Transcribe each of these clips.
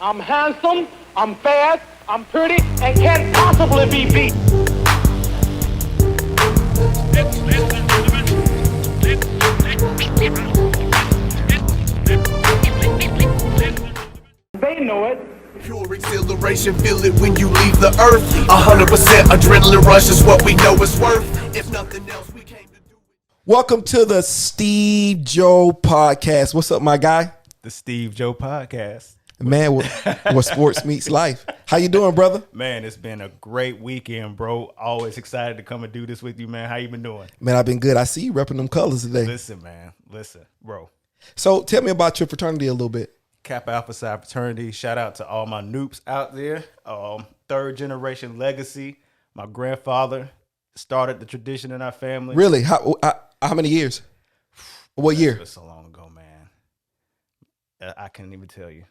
I'm handsome, I'm fast, I'm pretty, and can't possibly be beat. They know it. Pure exhilaration, feel it when you leave the earth. 100% adrenaline rush is what we know it's worth. If nothing else, we came to do it. Welcome to the Steve Joe Podcast. What's up, my guy? The Steve Joe Podcast. Man, what sports meets life. How you doing, brother? Man, it's been a great weekend, bro. Always excited to come and do this with you, man. How you been doing? Man, I've been good. I see you repping them colors today. Listen, man. Listen, bro. So tell me about your fraternity a little bit. Kappa Alpha Psi fraternity. Shout out to all my noops out there. Third generation legacy. My grandfather started the tradition in our family. Really? How many years? What year? It was so long ago, man. I can't even tell you.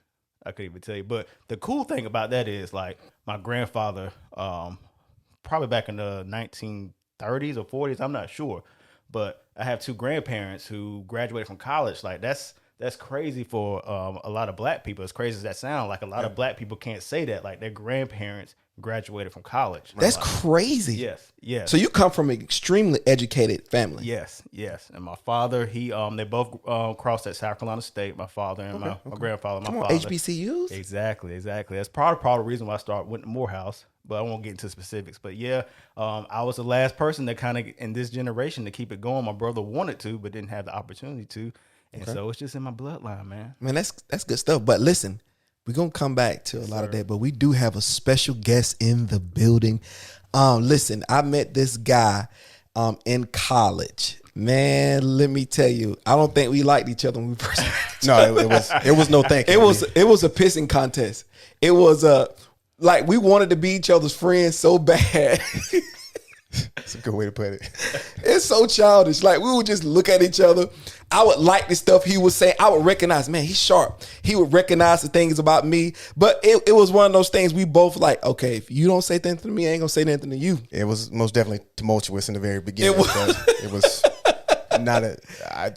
I couldn't even tell you. But the cool thing about that is, like, my grandfather, probably back in the 1930s or 40s, I'm not sure. But I have two grandparents who graduated from college. Like, that's crazy for a lot of black people. As crazy as that sounds, like, a lot of black people can't say that. Like, their grandparents graduated from college. That's like, crazy. Yes. So you come from an extremely educated family. Yes. And my father, they both crossed at South Carolina State. My father and my grandfather. Come my on, father. HBCUs? Exactly. That's part of the reason why I went to Morehouse, but I won't get into specifics. But yeah, I was the last person that kind of in this generation to keep it going. My brother wanted to, but didn't have the opportunity to. And so it's just in my bloodline, man. Man, that's good stuff. But listen, we're going to come back to a lot of that, but we do have a special guest in the building. Listen, I met this guy in college. Man, let me tell you, I don't think we liked each other when we first met. No, it was no thank you. It was a pissing contest. It was like we wanted to be each other's friends so bad. That's a good way to put it. It's so childish. Like, we would just look at each other. I would like the stuff he would say. I would recognize, man, he's sharp. He would recognize the things about me. But it was one of those things we both like, okay, if you don't say anything to me, I ain't going to say anything to you. It was most definitely tumultuous in the very beginning. It was not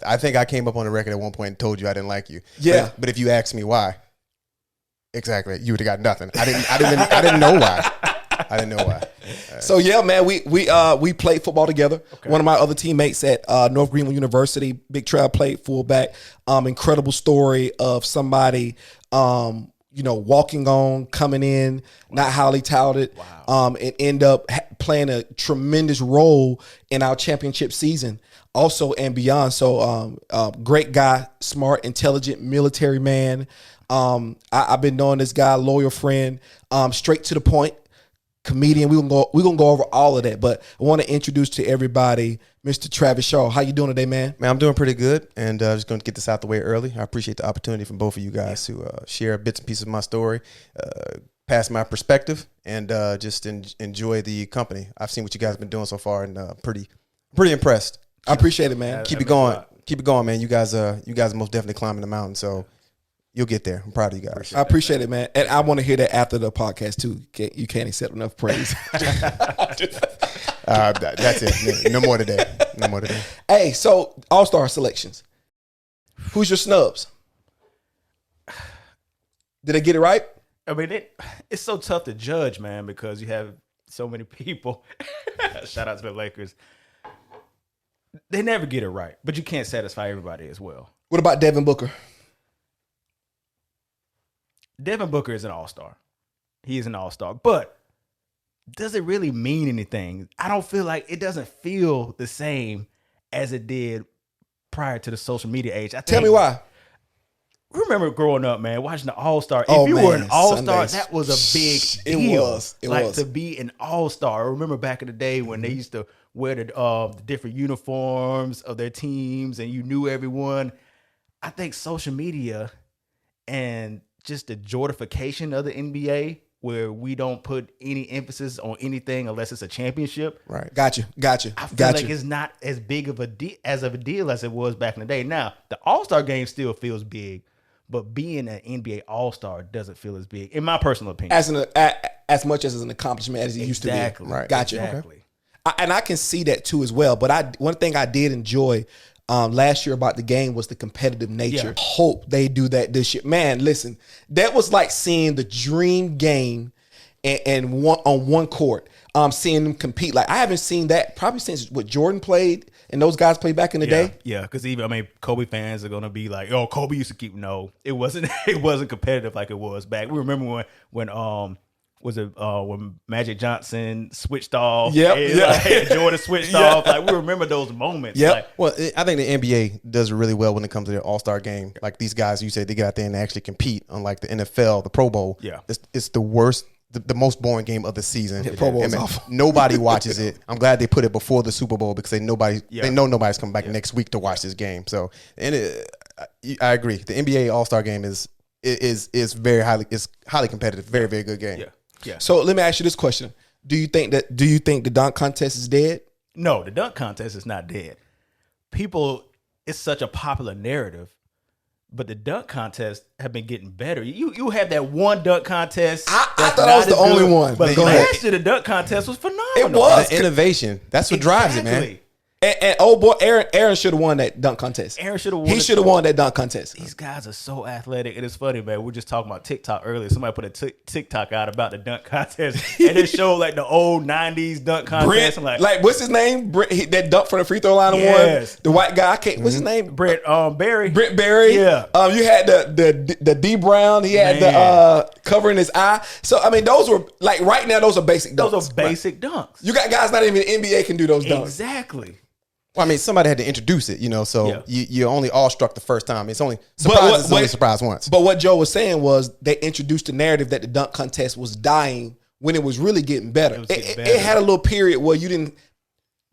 I think I came up on the record at one point and told you I didn't like you. Yeah. But if you asked me why, exactly, you would have got nothing. I didn't know why. I didn't know why. So yeah, man, we played football together. Okay. One of my other teammates at North Greenville University, Big Trail, played fullback. Incredible story of somebody, walking on, coming in, not highly touted, and end up playing a tremendous role in our championship season, also and beyond. So great guy, smart, intelligent, military man. I've been knowing this guy, loyal friend, straight to the point. Comedian. We're gonna go over all of that, but I want to introduce to everybody Mr. Travis Shaw. How you doing today, man? Man, I'm doing pretty good, and just going to get this out the way early. I appreciate the opportunity from both of you guys to share bits and pieces of my story, pass my perspective, and just enjoy the company. I've seen what you guys have been doing so far, and pretty impressed. I appreciate it, man. Keep it going. Keep it going, man. You guys are most definitely climbing the mountain, so you'll get there. I'm proud of you guys. I appreciate it, man. And I want to hear that after the podcast, too. You can't accept enough praise. That's it. No more today. Hey, so All-Star selections. Who's your snubs? Did I get it right? I mean, it's so tough to judge, man, because you have so many people. Shout out to the Lakers. They never get it right, but you can't satisfy everybody as well. What about Devin Booker? Devin Booker is an all-star. He is an all-star. But does it really mean anything? I don't feel like it doesn't feel the same as it did prior to the social media age. Tell me why. Remember growing up, man, watching the all-star. If you were an all-star, Sundays. that was a big deal. It was. To be an all-star. I remember back in the day when they used to wear the different uniforms of their teams and you knew everyone. I think social media and just the jordification of the NBA, where we don't put any emphasis on anything unless it's a championship. Right. Got you. I feel like it's not as big of a deal as it was back in the day. Now, the All-Star game still feels big, but being an NBA All-Star doesn't feel as big, in my personal opinion. As much as an accomplishment as it used to be. Right. Got you. Exactly. And I can see that too as well. But one thing I did enjoy last year about the game was the competitive nature. Yeah. Hope they do that this year. Man, listen, that was like seeing the dream game and one on one court. Seeing them compete. Like I haven't seen that probably since what Jordan played and those guys played back in the day. Yeah, because Kobe fans are gonna be like, "Oh, Kobe used to keep." No, it wasn't. It wasn't competitive like it was back. We remember when when Magic Johnson switched off? Yep. Jordan switched off. Like we remember those moments. Yep. Like, Well, I think the NBA does really well when it comes to their All-Star game. Like these guys, you said they get out there and they actually compete. Unlike the NFL, the Pro Bowl. Yeah. It's the worst. The most boring game of the season. Pro Bowl is And awful. nobody watches it. I'm glad they put it before the Super Bowl because they know nobody's coming back next week to watch this game. So, I agree. The NBA All-Star game is very highly competitive. Very, very good game. yeah, yeah. So let me ask you this question: Do you think the dunk contest is dead? No, the dunk contest is not dead. It's such a popular narrative. But the dunk contests have been getting better. You have that one dunk contest. I that's thought I was not the as only good, one. But Go ahead. last year the dunk contest was phenomenal. It was. The innovation. That's what drives it, man. Exactly. And oh boy, Aaron should have won that dunk contest. Aaron should have won. He should have won that dunk contest. These guys are so athletic. And it's funny, man. We were just talking about TikTok earlier. Somebody put a TikTok out about the dunk contest. And it showed like the old 90s dunk contest. Brent, I'm like what's his name? Brent, that dunk for the free throw line Yes. one. The white guy. I can't. What's his name? Brent Barry. Brent Barry. Yeah. You had the D Brown. He had Man. the covering his eye. So I mean, those were like right now. Those are basic dunks. Those are basic dunks. You got guys not even in the NBA can do those dunks. Exactly. Well, I mean, somebody had to introduce it, so Yeah. you're only awestruck the first time. It's only But only surprise once. But what Joe was saying was they introduced the narrative that the dunk contest was dying when it was really getting better. It had a little period where you didn't.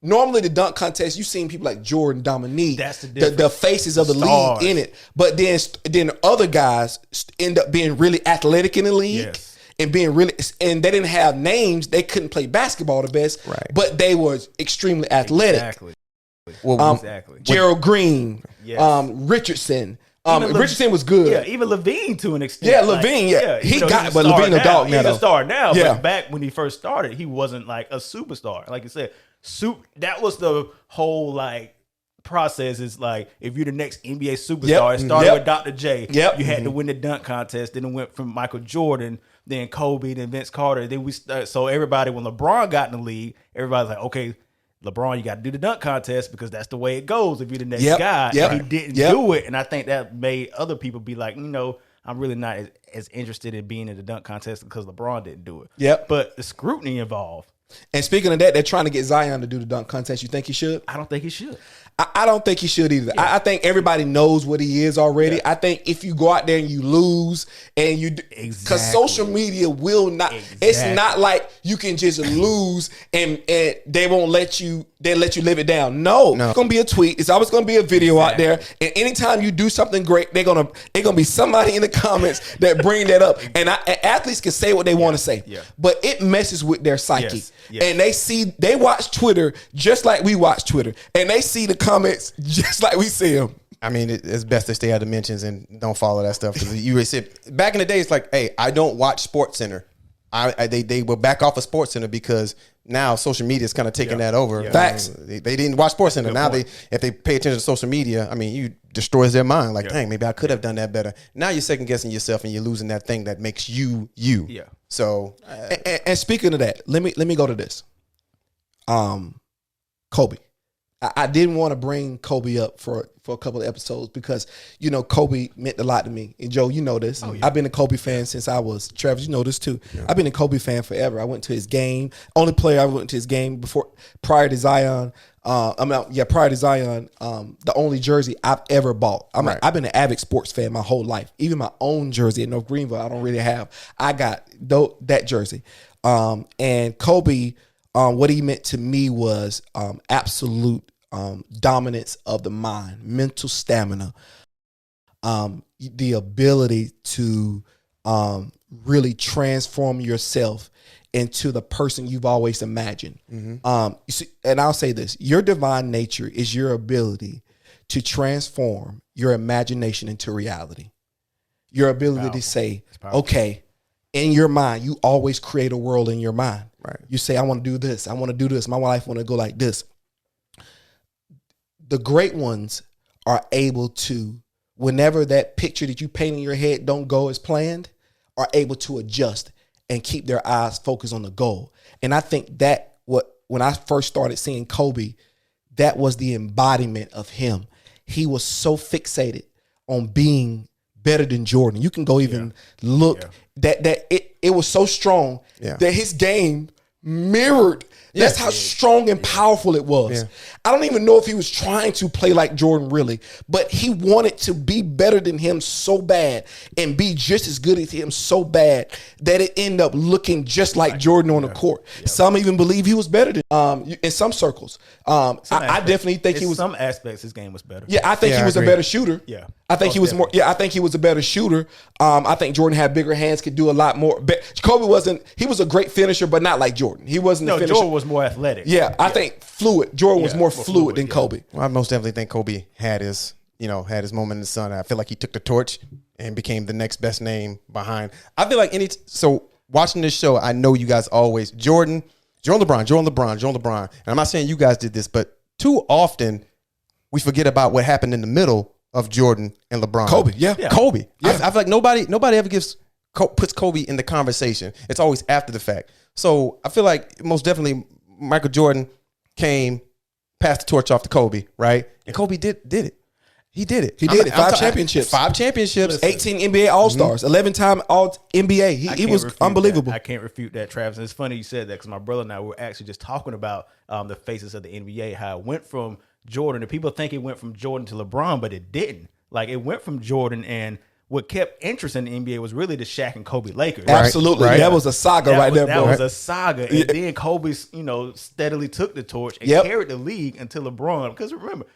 Normally, the dunk contest, you seen people like Jordan, Dominique, That's the difference. the faces of the Stars. league in it. But then other guys end up being really athletic in the league. Yes. And being really, and they didn't have names. They couldn't play basketball the best, Right. But they were extremely athletic. Exactly. Well, Exactly. Gerald Green, Yes. Richardson. Even Richardson was good. Yeah, even Levine to an extent. Yeah, Levine, yeah. He even though got- he's but star Levine a now. dog now, He's though. a star now, Yeah. but back when he first started, he wasn't like a superstar. Like you said, that was the whole like process. Is like if you're the next NBA superstar, it started Yep. with Dr. J. Yep. You had to win the dunk contest. Then it went from Michael Jordan, then Kobe, then Vince Carter. Then so everybody, when LeBron got in the league, everybody's like, okay, LeBron, you got to do the dunk contest because that's the way it goes if you're the next Yep. guy. Yep. And he didn't Yep. do it. And I think that made other people be like, I'm really not as interested in being in the dunk contest because LeBron didn't do it. Yep. But the scrutiny involved, And speaking of that, they're trying to get Zion to do the dunk contest. You think he should? I don't think he should. I don't think he should either. I think everybody knows what he is already. I think if you go out there and you lose and because Exactly. social media will not, it's not like you can just lose and they won't let you, they let you live it down. No. It's going to be a tweet. It's always going to be a video out there. And anytime you do something great, they're going to be somebody in the comments that bring that up. And athletes can say what they want to say, but it messes with their psyche. Yes. Yes. And they watch Twitter just like we watch Twitter, and they see the comments just like we see them. I mean, it's best to stay out of mentions and don't follow that stuff. Because you said back in the day, it's like, hey, I don't watch Sports Center. They will back off of Sports Center because now social media is kind of taking that over. Facts. They didn't watch Sports Center. Now if they pay attention to social media, I mean, you destroys their mind. Like, dang, maybe I could have done that better. Now you're second guessing yourself and you're losing that thing that makes you you. Yeah. So And speaking of that, let me go to this. Kobe. I didn't want to bring Kobe up for a couple of episodes because, Kobe meant a lot to me. And Joe, you know this. I've been a Kobe fan since I was, Travis, you know this too. I've been a Kobe fan forever. I went to his game. Only player I went to his game prior to Zion. Prior to Zion, the only jersey I've ever bought. I've been an avid sports fan my whole life. Even my own jersey in North Greenville, I don't really have. I got that jersey. And Kobe, what he meant to me was absolute dominance of the mind, mental stamina, the ability to really transform yourself into the person you've always imagined. You see, and I'll say this, your divine nature is your ability to transform your imagination into reality. Your ability to say, okay, in your mind, you always create a world in your mind. Right. You say, I want to do this. I want to do this. My life want to go like this. the great ones are able to, whenever that picture that you paint in your head don't go as planned, are able to adjust and keep their eyes focused on the goal. And I think that when I first started seeing Kobe, that was the embodiment of him. He was so fixated on being better than Jordan. You can go even look that it was so strong that his game mirrored. That's how strong and powerful it was. Yeah. I don't even know if he was trying to play like Jordan really, but he wanted to be better than him so bad and be just as good as him so bad that it ended up looking just like Jordan on the court. Yeah. Some even believe he was better than in some circles. I definitely think he was. Some aspects his game was better. Yeah, I think he was a better shooter. Yeah. I think he was more. Yeah, I think he was a better shooter. I think Jordan had bigger hands, could do a lot more. But Kobe wasn't. He was a great finisher, but not like Jordan. He wasn't. No, a finisher. Jordan was more athletic. Yeah, I think fluid. Jordan was more fluid than Kobe. Well, I most definitely think Kobe had his moment in the sun. I feel like he took the torch and became the next best name behind. I feel like so watching this show, I know you guys always Jordan, LeBron. And I'm not saying you guys did this, but too often we forget about what happened in the middle of Jordan and LeBron. Kobe. Kobe. Yeah. I feel like nobody ever puts Kobe in the conversation. It's always after the fact. So I feel like most definitely Michael Jordan came, passed the torch off to Kobe, right? And Kobe did it. He did it. He did it. 5 championships. 5 championships. 18 NBA All-Stars. 11-time All-NBA. He was unbelievable. I can't refute that, Travis. And it's funny you said that because my brother and I were actually just talking about the faces of the NBA, how it went from Jordan. And people think it went from Jordan to LeBron, but it didn't. Like, it went from Jordan, and what kept interest in the NBA was really the Shaq and Kobe Lakers. Absolutely. Right. That was a saga right there, bro. That was a saga. And then Kobe, steadily took the torch and carried the league until LeBron. Because remember,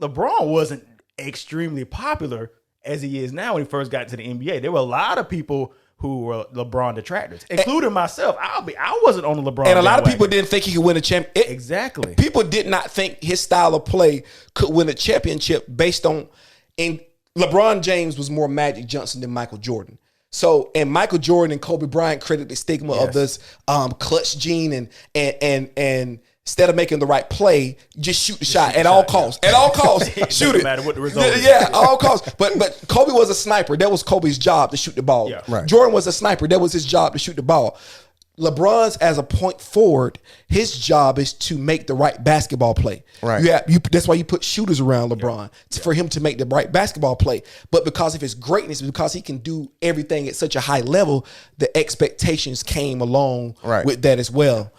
LeBron wasn't extremely popular as he is now when he first got to the NBA. There were a lot of people who were LeBron detractors, including myself. I wasn't on the LeBron. And a lot of people didn't think he could win a championship. Exactly. People did not think his style of play could win a championship based on... And LeBron James was more Magic Johnson than Michael Jordan. So, and Michael Jordan and Kobe Bryant created the stigma of this clutch gene and instead of making the right play, just shoot the shot at all costs. At all costs, shoot it. No matter what the result is. Yeah, all costs. But Kobe was a sniper. That was Kobe's job, to shoot the ball. Yeah. Right. Jordan was a sniper. That was his job, to shoot the ball. LeBron's as a point forward, his job is to make the right basketball play. Right. That's why you put shooters around LeBron for him to make the right basketball play. But because of his greatness, because he can do everything at such a high level, the expectations came along with that as well.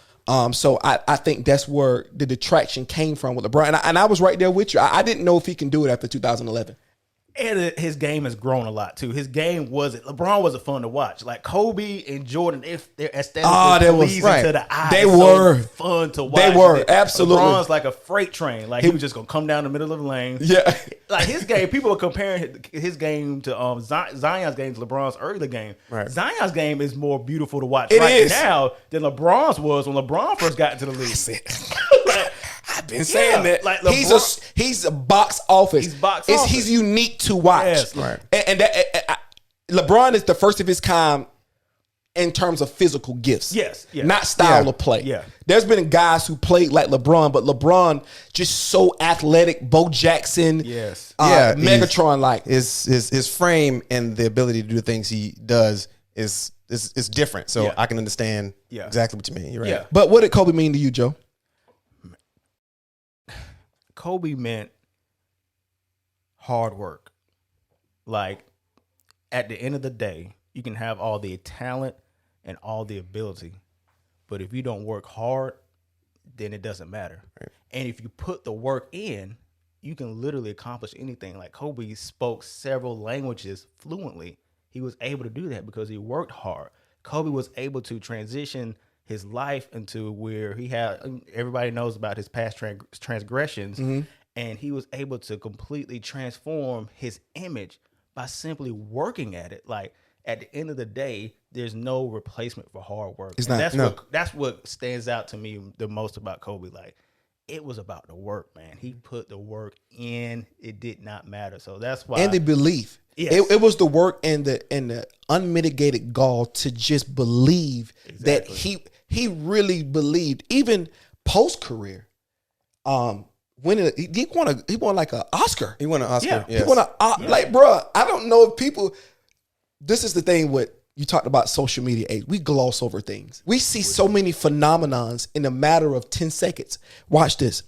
So I think that's where the detraction came from with LeBron. And I was right there with you. I didn't know if he can do it after 2011. And his game has grown a lot too. His game LeBron wasn't fun to watch. Like Kobe and Jordan, if they're aesthetically pleasing to the eye, they were fun to watch. They were absolutely. LeBron's like a freight train. Like he was just gonna come down the middle of the lane. Yeah, like his game. People are comparing his game to Zion's game to LeBron's early game. Right. Zion's game is more beautiful to watch now than LeBron's was when LeBron first got into the league. I've been saying that. Like he's a box office. He's unique to watch. Yes. Right. And LeBron is the first of his kind in terms of physical gifts. Yes. Not style of play. Yeah. There's been guys who played like LeBron, but LeBron just so athletic, Bo Jackson, Megatron like. His frame and the ability to do the things he does is different. So I can understand exactly what you mean. You're right. Yeah. But what did Kobe mean to you, Joe? Kobe meant hard work. Like, at the end of the day, you can have all the talent and all the ability, but if you don't work hard, then it doesn't matter. Right. And if you put the work in, you can literally accomplish anything. Like Kobe spoke several languages fluently. He was able to do that because he worked hard. Kobe was able to transition his life into where he had, everybody knows about his past transgressions, and he was able to completely transform his image by simply working at it. Like, at the end of the day, there's no replacement for hard work. That's what stands out to me the most about Kobe. Like, it was about the work, man. He put the work in. It did not matter. So that's why. And the belief. Yes. It was the work and the unmitigated gall to just believe that he really believed, even post career. winning. He won like an Oscar. He won an Oscar. Yeah. Yes. He won like, bro. I don't know if people. This is the thing with you talked about social media age. We gloss over things. We see so many phenomenons in a matter of 10 seconds. Watch this.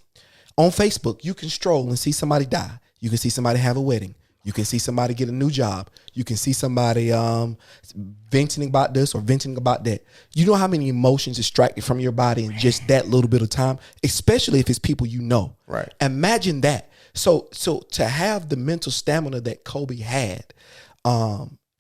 On Facebook, you can stroll and see somebody die. You can see somebody have a wedding. You can see somebody get a new job. You can see somebody venting about this or venting about that. You know how many emotions extracted from your body in just that little bit of time, especially if it's people you know. Right. Imagine that. So to have the mental stamina that Kobe had,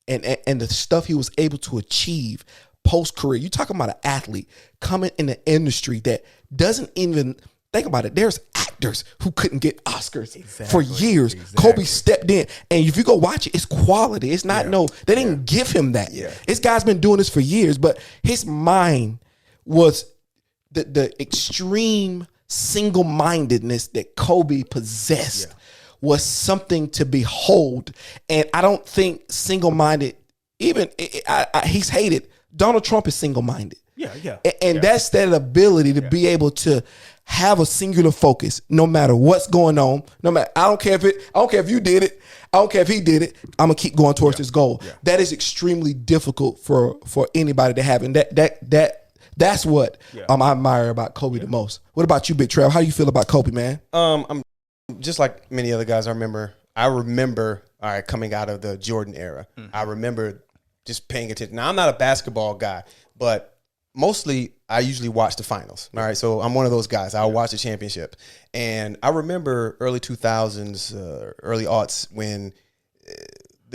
and the stuff he was able to achieve post career. You talking about an athlete coming in the industry that doesn't even think about it. There's actors who couldn't get Oscars for years. Kobe stepped in, and if you go watch it, it's quality. It's not they didn't give him that. Yeah. This guy's been doing this for years, but his mind was the extreme single-mindedness that Kobe possessed. Was something to behold. And I don't think single-minded, even he's hated. Donald Trump is single-minded. And that's that ability to be able to have a singular focus no matter what's going on. No matter, I don't care if you did it. I don't care if he did it. I'm gonna keep going towards this goal. That is extremely difficult for anybody to have. And that's what I admire about Kobe the most. What about you, Big Trev? How do you feel about Kobe, man? I'm just like many other guys. I remember, all right, coming out of the Jordan era. I remember just paying attention. Now, I'm not a basketball guy, but mostly I usually watch the finals. All right, so I'm one of those guys. I'll watch the championship. And I remember early 2000s, early aughts when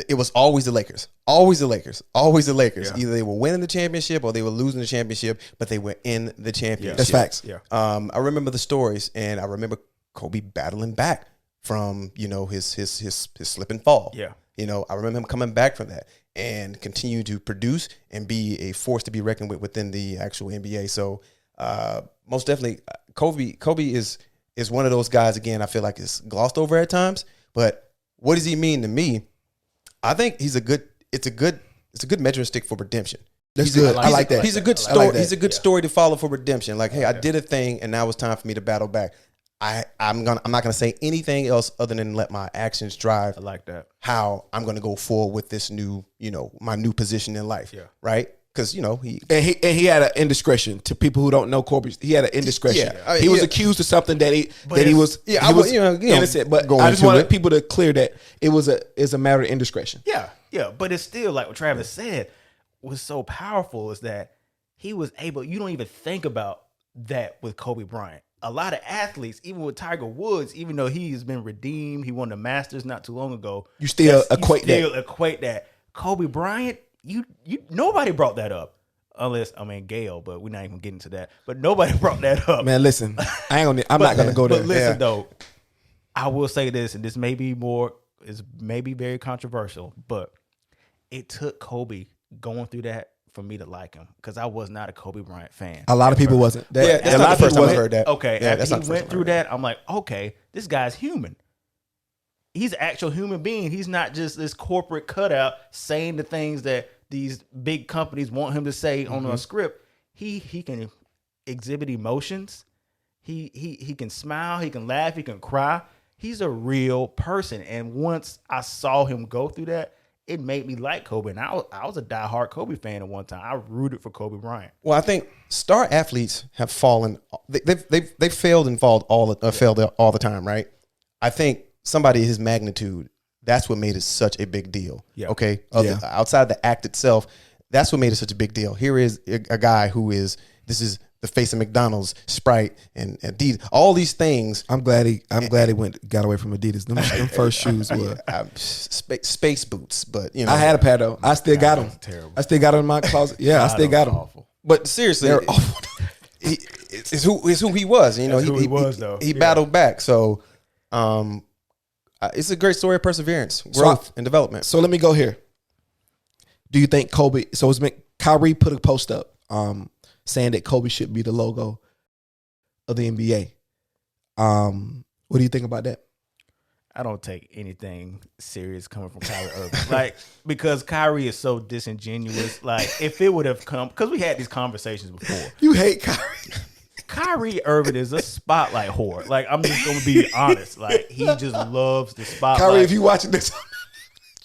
it was always the Lakers. Always the Lakers. Always the Lakers. Either they were winning the championship or they were losing the championship, but they were in the championship. That's facts. I remember the stories, and I remember Kobe battling back from, his slip and fall. I remember him coming back from that and continue to produce and be a force to be reckoned with within the actual NBA. So most definitely, Kobe is one of those guys, again, I feel like it's glossed over at times, but what does he mean to me? I think it's a good measuring stick for redemption. That's good. I like that. He's a good story. He's a good story to follow for redemption. Like, hey, I did a thing, and now it's time for me to battle back. I'm not gonna say anything else other than let my actions drive. I like that. How I'm gonna go forward with this new, my new position in life. Right? Because he had an indiscretion. To people who don't know Kobe, he had an indiscretion. He was accused of something that he was innocent. But I just wanted people to clear that it was a matter of indiscretion. But it's still like what Travis said was so powerful is that he was able. You don't even think about that with Kobe Bryant. A lot of athletes, even with Tiger Woods, even though he's been redeemed, he won the Masters not too long ago. You still equate that. Kobe Bryant, you nobody brought that up. Unless, Gail, but we're not even getting to that. But nobody brought that up. Man, listen, I'm not gonna go there. But listen though, I will say this, and this may be very controversial, but it took Kobe going through that for me to like him, because I was not a Kobe Bryant fan. A lot of people wasn't. That's not the first time I heard that. Okay, after he went through that, I'm like, okay, this guy's human. He's an actual human being. He's not just this corporate cutout saying the things that these big companies want him to say on a script. He can exhibit emotions. He can smile. He can laugh. He can cry. He's a real person. And once I saw him go through that, it made me like Kobe. And I was a diehard Kobe fan at one time. I rooted for Kobe Bryant. Well, I think star athletes have fallen. They've failed and failed all the time, right? I think somebody his magnitude, that's what made it such a big deal. Okay. Outside the act itself, that's what made it such a big deal. Here is a guy this is the face of McDonald's, Sprite, and Adidas, all these things. I'm glad he got away from Adidas. Them first shoes were space boots, but I had a pair though. I still got them. Terrible. I still got them in my closet. Yeah, I still got them. Awful. But seriously, they're awful. It's who he was. He battled back. So, it's a great story of perseverance, growth, and development. So let me go here. Do you think Kobe? So Kyrie put a post up, saying that Kobe should be the logo of the NBA. What do you think about that? I don't take anything serious coming from Kyrie Irving. Because Kyrie is so disingenuous. If it would have come, because we had these conversations before. You hate Kyrie. Kyrie Irving is a spotlight whore. Like, I'm just gonna be honest. Like, he just loves the spotlight. Kyrie, if you watching this,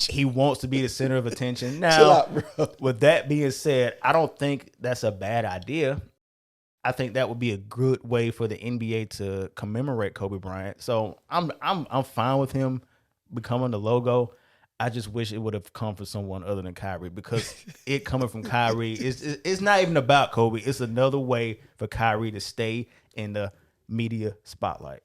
He wants to be the center of attention. chill Now, out, bro. with that being said, I don't think that's a bad idea. I think that would be a good way for the NBA to commemorate Kobe Bryant. So I'm fine with him becoming the logo. I just wish it would have come from someone other than Kyrie, because it coming from Kyrie it's not even about Kobe. It's another way for Kyrie to stay in the media spotlight.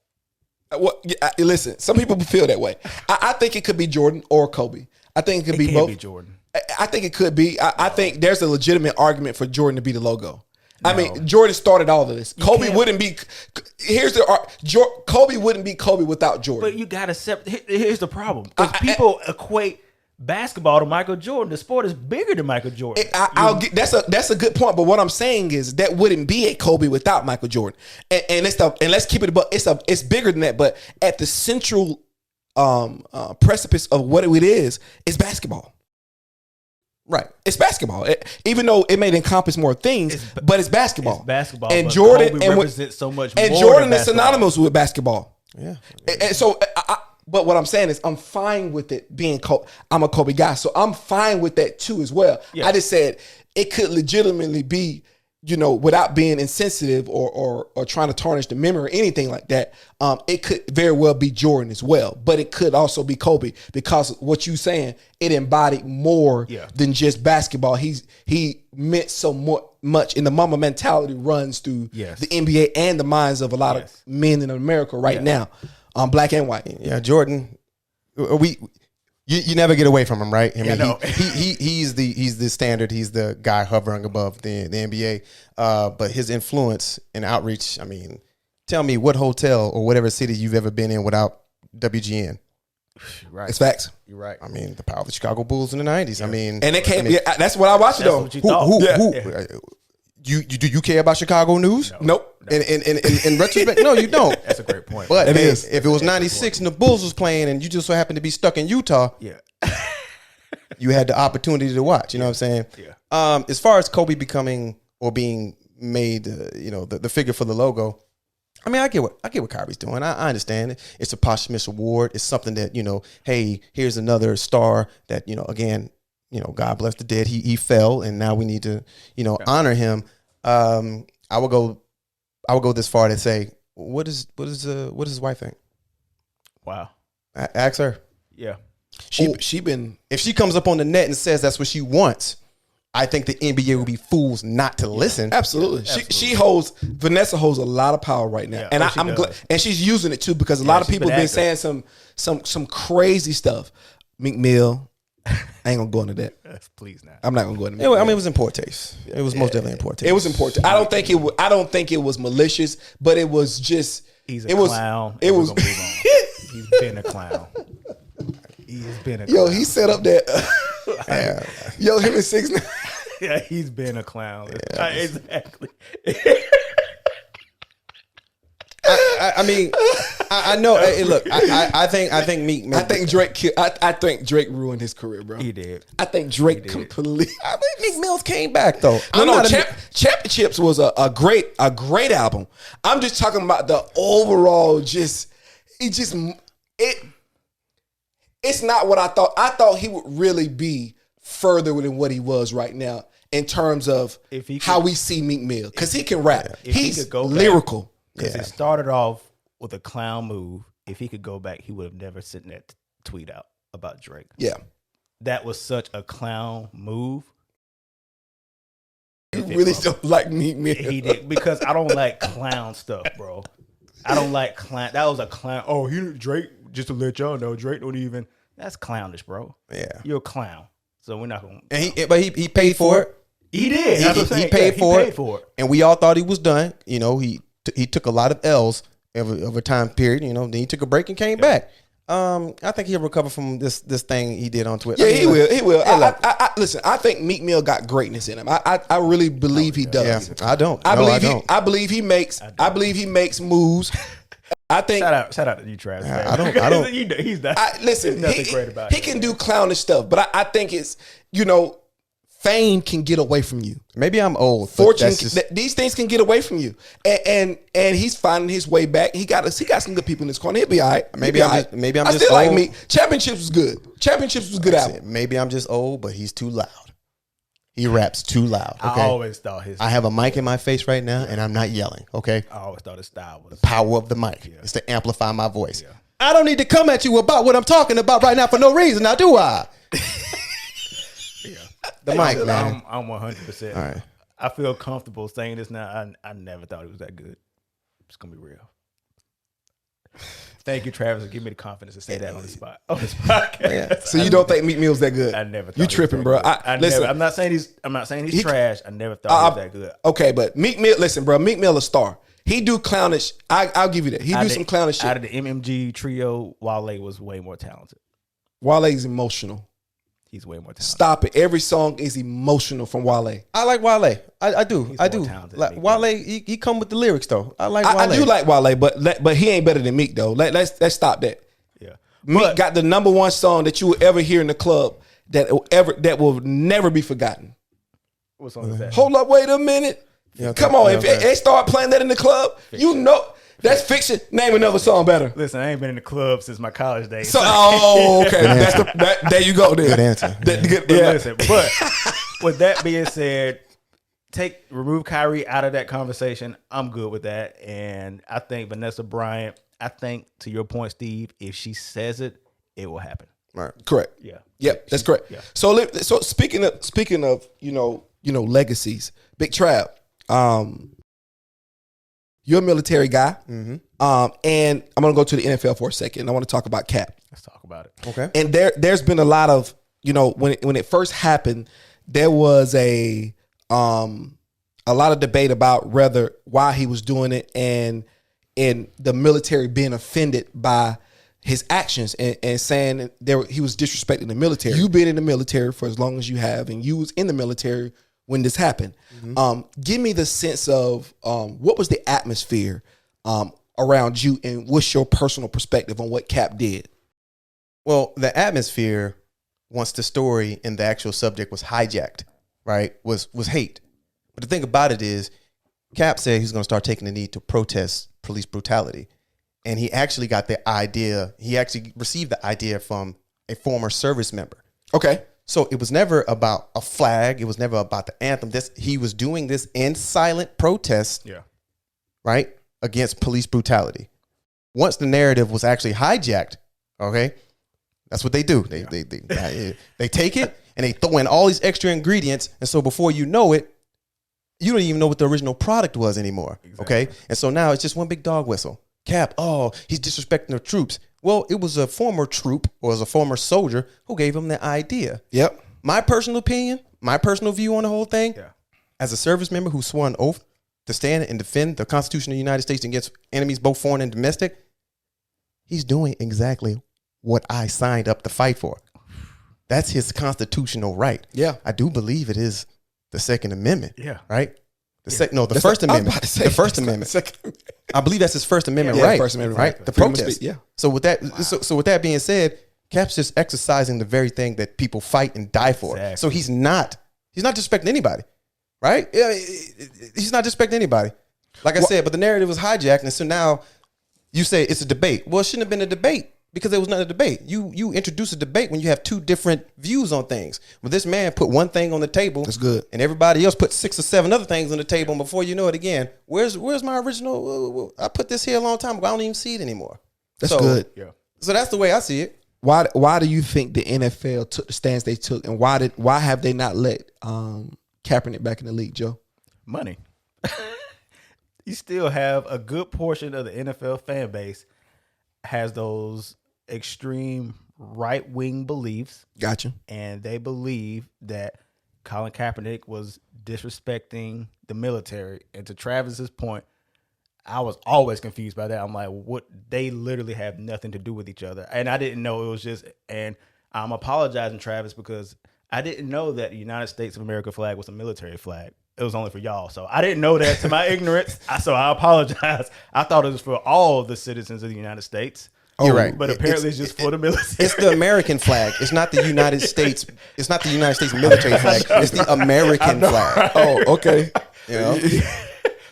Well, listen, some people feel that way. I think it could be Jordan or Kobe. I think it could be both. Be Jordan. I think it could be. I think there's a legitimate argument for Jordan to be the logo. I mean, Jordan started all of this. Kobe wouldn't be. Kobe wouldn't be Kobe without Jordan. But you got to here's the problem. Because people equate basketball to Michael Jordan. The sport is bigger than Michael Jordan. That's a good point. But what I'm saying is that wouldn't be a Kobe without Michael Jordan. And let's keep it. But it's bigger than that. But at the central precipice of what it is basketball. Right, it's basketball. Even though it may encompass more things, but it's basketball. It's basketball. And but Jordan Kobe represents so much. And more Jordan than is synonymous with basketball. Yeah. And so, but what I'm saying is, I'm fine with it being Kobe. I'm a Kobe guy, so I'm fine with that too as well. Yeah. I just said it could legitimately be, without being insensitive or trying to tarnish the memory or anything like that. It could very well be Jordan as well, but it could also be Kobe, because what you saying, it embodied more than just basketball. He meant so much, and the mama mentality runs through the NBA and the minds of a lot of men in America right now, black and white. Yeah, Jordan. You never get away from him, right? I mean, no. he's the standard. He's the guy hovering above the NBA. But his influence and outreach. I mean, tell me what hotel or whatever city you've ever been in without WGN. Right, It's facts. you're right. I mean, the power of the Chicago Bulls in the '90s. I mean, And it came. That's what I watched That's though. what you thought. Who do you care about Chicago news? Nope. In retrospect, no, you don't. That's a great point. But It hey, is. if it was '96 and the Bulls was playing, and you just so happened to be stuck in Utah, you had the opportunity to watch. You know what I'm saying? Yeah. As far as Kobe becoming or being made, the figure for the logo. I mean, I get what Kyrie's doing. I understand it. It's a posthumous award. It's something that, hey, here's another star that, again, God bless the dead. He fell, and now we need to, honor him. I would go this far to say, what does his wife think? Wow. Ask her. Yeah. She been. If she comes up on the net and says that's what she wants, I think the NBA will be fools not to listen. Absolutely. Vanessa holds a lot of power right now. Yeah. And She I'm glad, does. and she's using it too, because a lot of she's people been have been active. saying some crazy stuff. Meek Mill. I ain't gonna go into that. Please not. I'm not gonna go into I that. mean, it was in poor taste. It was most definitely in poor taste. It was important. I don't think it was malicious, but it was just. He's a it was, clown. It was. He's been a clown. He has been a clown. Yo, he set up that. Yo, him and 6ix9ine. Yeah, he's been a clown. Exactly. I mean, I know. Hey, look, I think Meek. I think Drake. I think Drake ruined his career, bro. He did. I think Drake completely. I think Meek Mills came back though. Championships was a great album. I'm just talking about the overall. It's not what I thought. I thought he would really be further than what he was right now in terms of how we see Meek Mill, because he can rap. He's lyrical. Because it started off with a clown move. If he could go back, he would have never sent that tweet out about Drake. Yeah. That was such a clown move. You really don't like Meek Mill. He did, because I don't like clown stuff, bro. I don't like clown. That was a clown. Oh, Drake, just to let y'all know, Drake don't even. That's clownish, bro. Yeah. You're a clown. So we're not going to. And he paid for it. He did. That's what I'm saying. He paid for it. And we all thought he was done. He took a lot of L's over time period. Then he took a break and came back. I think he'll recover from this thing he did on Twitter. Yeah, he will. He will. Listen, I think Meek Mill got greatness in him. I really believe he does. Yeah, I don't. I don't. believe he makes moves. I think. Shout out to you, Travis. I don't. He's not. Listen, nothing great about he can do clownish stuff, but I think it's fame can get away from you. Maybe I'm old. Fortune, these things can get away from you, and he's finding his way back. He got some good people in his corner. He'll be all right. Maybe I'm I just still like old. me. Championships was good. Championships was a good album. Maybe I'm just old, but he's too loud. He raps too loud. Okay? I always thought I have a mic in my face right now, and I'm not yelling. Okay. I always thought his style was Power of the mic is to amplify my voice. I don't need to come at you about what I'm talking about right now for no reason. Now, do I? The mic, man. I'm 100%. All right. I feel comfortable saying this now. I never thought it was that good. It's gonna be real. Thank you, Travis, for giving me the confidence to say that on the spot. On this podcast. Yeah. So you don't think Meek Mill's that good? I never. Thought You tripping, bro? Listen, I'm not saying he's trash. I never thought he was that good. Okay, but Meek Mill, listen, bro. Meek Mill a star. He do clownish. I'll give you that. He do some clownish shit. Out of the MMG trio, Wale was way more talented. Wale's emotional. He's way more talented. Stop it. Every song is emotional from Wale. I like Wale. I do. He's I more do. talented Like than Meek Wale, he come with the lyrics though. I like Wale. I do like Wale, but he ain't better than Meek though. Let's stop that. Yeah. Meek got the number one song that you will ever hear in the club that will never be forgotten. What song is that? Hold up, wait a minute. Yeah, Come on, if okay. they start playing that in the club, you know that's fiction. Name another song better. Listen, I ain't been in the club since my college days. So, okay, there you go. Then. Good answer. Listen, but with that being said, remove Kyrie out of that conversation. I'm good with that, and I think Vanessa Bryant. I think to your point, Steve, if she says it, it will happen. Right. Correct. Yeah. Yep, that's correct. Yeah. So speaking of legacies, Big Trav, you're a military guy, and I'm gonna go to the NFL for a second. I want to talk about Cap. Let's talk about it. Okay. And there's been a lot of when it first happened, there was a lot of debate about why he was doing it and the military being offended by his actions and saying he was disrespecting the military. You've been in the military for as long as you have, and you was in the military when this happened. Give me the sense of what was the atmosphere around you, and what's your personal perspective on what Cap did? Well, the atmosphere, once the story and the actual subject was hijacked, right, was hate. But the thing about it is, Cap said he's going to start taking the knee to protest police brutality. And he actually got the idea, he actually received the idea from a former service member. Okay. So it was never about a flag. It was never about the anthem. He was doing this in silent protest, right, against police brutality. Once the narrative was actually hijacked, okay, that's what they do. They take it and they throw in all these extra ingredients. And so before you know it, you don't even know what the original product was anymore. Exactly. Okay. And so now it's just one big dog whistle. Cap, he's disrespecting the troops. Well, it was a former troop or as a former soldier who gave him the idea. Yep. My personal opinion, my personal view on the whole thing, as a service member who swore an oath to stand and defend the Constitution of the United States against enemies, both foreign and domestic, he's doing exactly what I signed up to fight for. That's his constitutional right. Yeah. I do believe it is the Second Amendment. Yeah. Right? The First Amendment. The First Amendment. I believe that's his First Amendment right. First Amendment right? right. The Freedom of protest. speech, yeah. So with that, so with that being said, Cap's just exercising the very thing that people fight and die for. Exactly. So he's not disrespecting anybody, right? Yeah, he's not disrespecting anybody. Like I said, but the narrative was hijacked, and so now you say it's a debate. Well, it shouldn't have been a debate because there was not a debate. You introduce a debate when you have two different views on things. Well, this man put one thing on the table. That's good. And everybody else put 6 or 7 other things on the table. And before you know it, again, where's my original? I put this here a long time ago. I don't even see it anymore. That's good. Yeah. So that's the way I see it. Why do you think the NFL took the stance they took, and why have they not let Kaepernick back in the league, Joe? Money. You still have a good portion of the NFL fan base has those extreme right-wing beliefs. Gotcha. And they believe that Colin Kaepernick was disrespecting the military. And to Travis's point, I was always confused by that. I'm like, what? They literally have nothing to do with each other. And I didn't know it was just, and I'm apologizing, Travis, because I didn't know that the United States of America flag was a military flag. It was only for y'all. So I didn't know that, to my ignorance. So I apologize. I thought it was for all the citizens of the United States. You're right. But apparently it's just for the military. It's the American flag. It's not the United States. It's not the United States military flag. It's the American flag. Oh, okay. You know?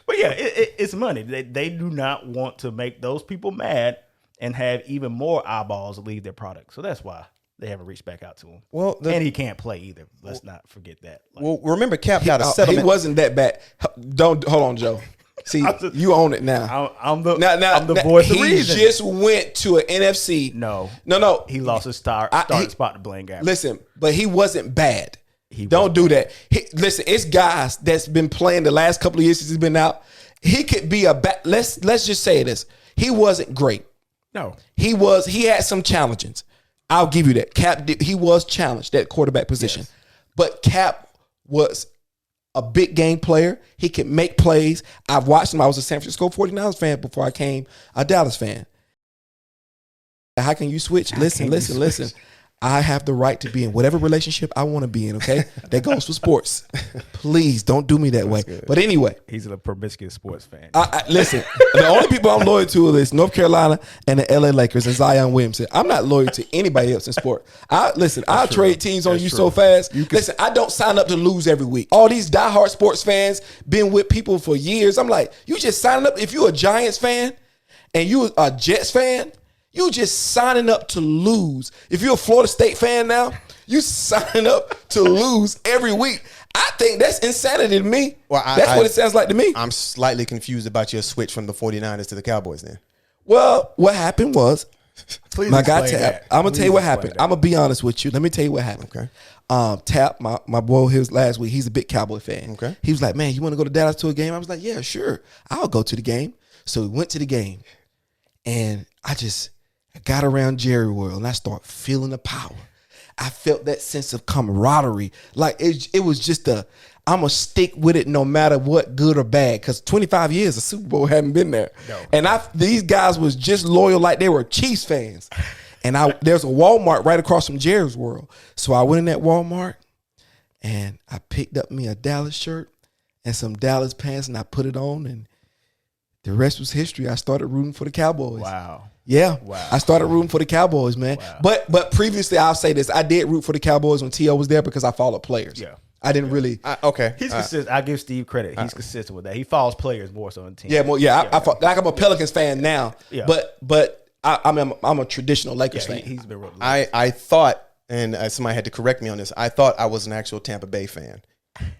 But yeah, it's money. They do not want to make those people mad and have even more eyeballs leave their product. So that's why they haven't reached back out to him. Well, and he can't play either. Let's not forget that. Well, remember, Cap got a He settlement. wasn't that bad. Hold on, Joe. See, you own it now. I'm the voice of reason. He just went to an NFC. No. He He lost his starting spot to Blaine Gabbert. Listen, but he wasn't bad. Don't do that. Listen, it's guys that's been playing the last couple of years since he's been out. He could be a bad. Let's just say this. He wasn't great. No. He had some challenges. I'll give you that. Cap, he was challenged at quarterback position. Yes. But Cap was a big game player. He could make plays. I've watched him. I was a San Francisco 49ers fan before I came a Dallas fan. How can you switch? Listen. I have the right to be in whatever relationship I want to be in, okay? That goes for sports. Please don't do me that way. Good. But anyway. He's a promiscuous sports fan. Listen, the only people I'm loyal to is North Carolina and the LA Lakers and Zion Williamson. I'm not loyal to anybody else in sport. I'll trade teams on you so fast. Listen, I don't sign up to lose every week. All these diehard sports fans been with people for years. I'm like, you just signing up. If you're a Giants fan and you a Jets fan, you just signing up to lose. If you're a Florida State fan now, you signing up to lose every week. I think that's insanity to me. Well, that's what it sounds like to me. I'm slightly confused about your switch from the 49ers to the Cowboys then. Well, what happened was, Please my guy explain Tap. that. I'm gonna tell you what Please happened. explain I'm gonna be honest with you. Let me tell you what happened. Okay. Tap, my boy here last week. He's a big Cowboy fan. Okay. He was like, "Man, you want to go to Dallas to a game?" I was like, "Yeah, sure. I'll go to the game." So we went to the game, and I got around Jerry World, and I started feeling the power. I felt that sense of camaraderie. Like it was just I'm going to stick with it no matter what, good or bad. Because 25 years, the Super Bowl hadn't been there. No. And these guys was just loyal like they were Chiefs fans. And there's a Walmart right across from Jerry's World. So I went in that Walmart, and I picked up me a Dallas shirt and some Dallas pants, and I put it on, and the rest was history. I started rooting for the Cowboys. Wow. Yeah. Wow. I started rooting for the Cowboys, man. Wow. But previously, I'll say this. I did root for the Cowboys when T.O. was there because I followed players. Yeah. I didn't really. Okay. He's consistent. I give Steve credit. He's consistent with that. He follows players more so than teams. Yeah, I'm a Pelicans fan now. Yeah. But I'm a traditional Lakers fan. He's been. I thought, and somebody had to correct me on this, I thought I was an actual Tampa Bay fan.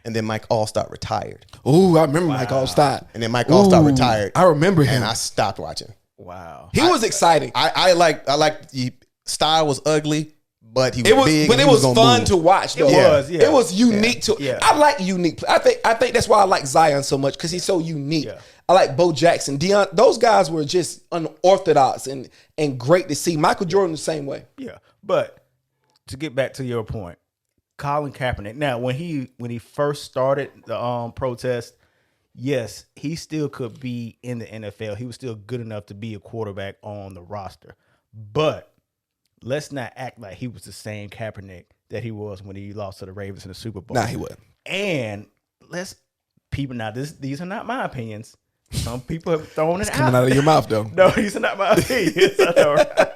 And then Mike Allstott retired. Ooh, I remember Mike Allstott. And then Mike Allstott retired. I remember him. And I stopped watching. Wow. He was exciting. I liked the style was ugly, but he was big. But it was fun to watch though. It was unique I like unique. I think that's why I like Zion so much, because he's so unique. Yeah. I like Bo Jackson, Deion. Those guys were just unorthodox and great to see. Michael Jordan the same way. Yeah. But to get back to your point, Colin Kaepernick. Now, when he first started the protest, yes, he still could be in the NFL. He was still good enough to be a quarterback on the roster. But let's not act like he was the same Kaepernick that he was when he lost to the Ravens in the Super Bowl. Nah, he wasn't. And these are not my opinions. Some people have thrown it Coming out of your mouth though. No, these are not my opinions. I know, right?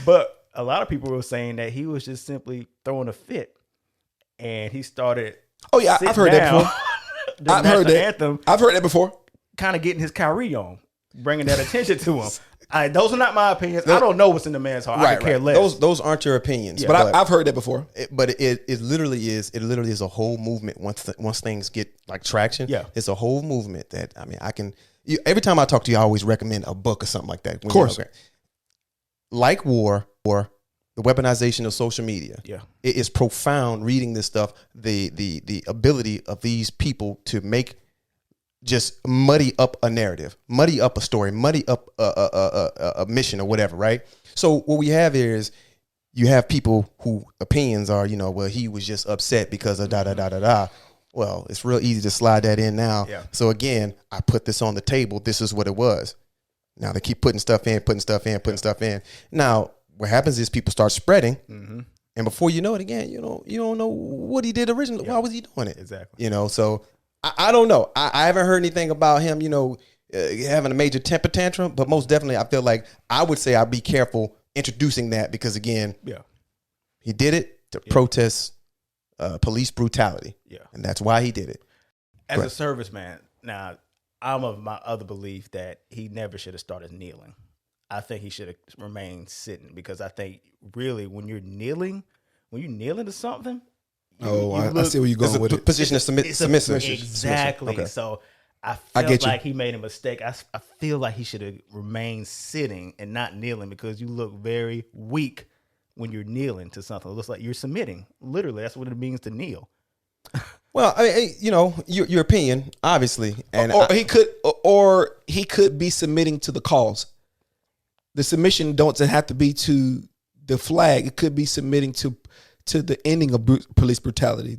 But a lot of people were saying that he was just simply throwing a fit, and he started. Oh yeah, I've heard that before. I've heard that anthem. I've heard that before. Kind of getting his Kyrie on, bringing that attention to him. Those are not my opinions. I don't know what's in the man's heart. I could care less. Those aren't your opinions. Yeah. But I've heard that before. It literally is a whole movement. Once things get like traction, it's a whole movement that every time I talk to you, I always recommend a book or something like that. Of course. Like war or the weaponization of social media. Yeah. It is profound reading this stuff, the ability of these people to just muddy up a narrative, muddy up a story, muddy up a mission or whatever, right? So what we have here is you have people who opinions are, well, he was just upset because of da-da-da-da-da. Well, it's real easy to slide that in now. Yeah. So again, I put this on the table. This is what it was. Now they keep putting stuff in. Now, what happens is people start spreading, and before you know it, again, you don't know what he did originally. Yeah. Why was he doing it? Exactly. So I don't know. I haven't heard anything about him, having a major temper tantrum, but most definitely I feel like I would say I'd be careful introducing that because again, he did it to protest police brutality. Yeah. And that's why he did it. As a serviceman, now I'm of my other belief that he never should have started kneeling. I think he should have remained sitting because I think really when you're kneeling to something. I see where you're going with it. Position of submissive. Exactly. Okay. So I felt like he made a mistake. I feel like he should have remained sitting and not kneeling because you look very weak when you're kneeling to something. It looks like you're submitting. Literally, that's what it means to kneel. Well, I mean, you know, your opinion, obviously, and he could be submitting to the cause. The submission don't have to be to the flag. It could be submitting to the ending of police brutality.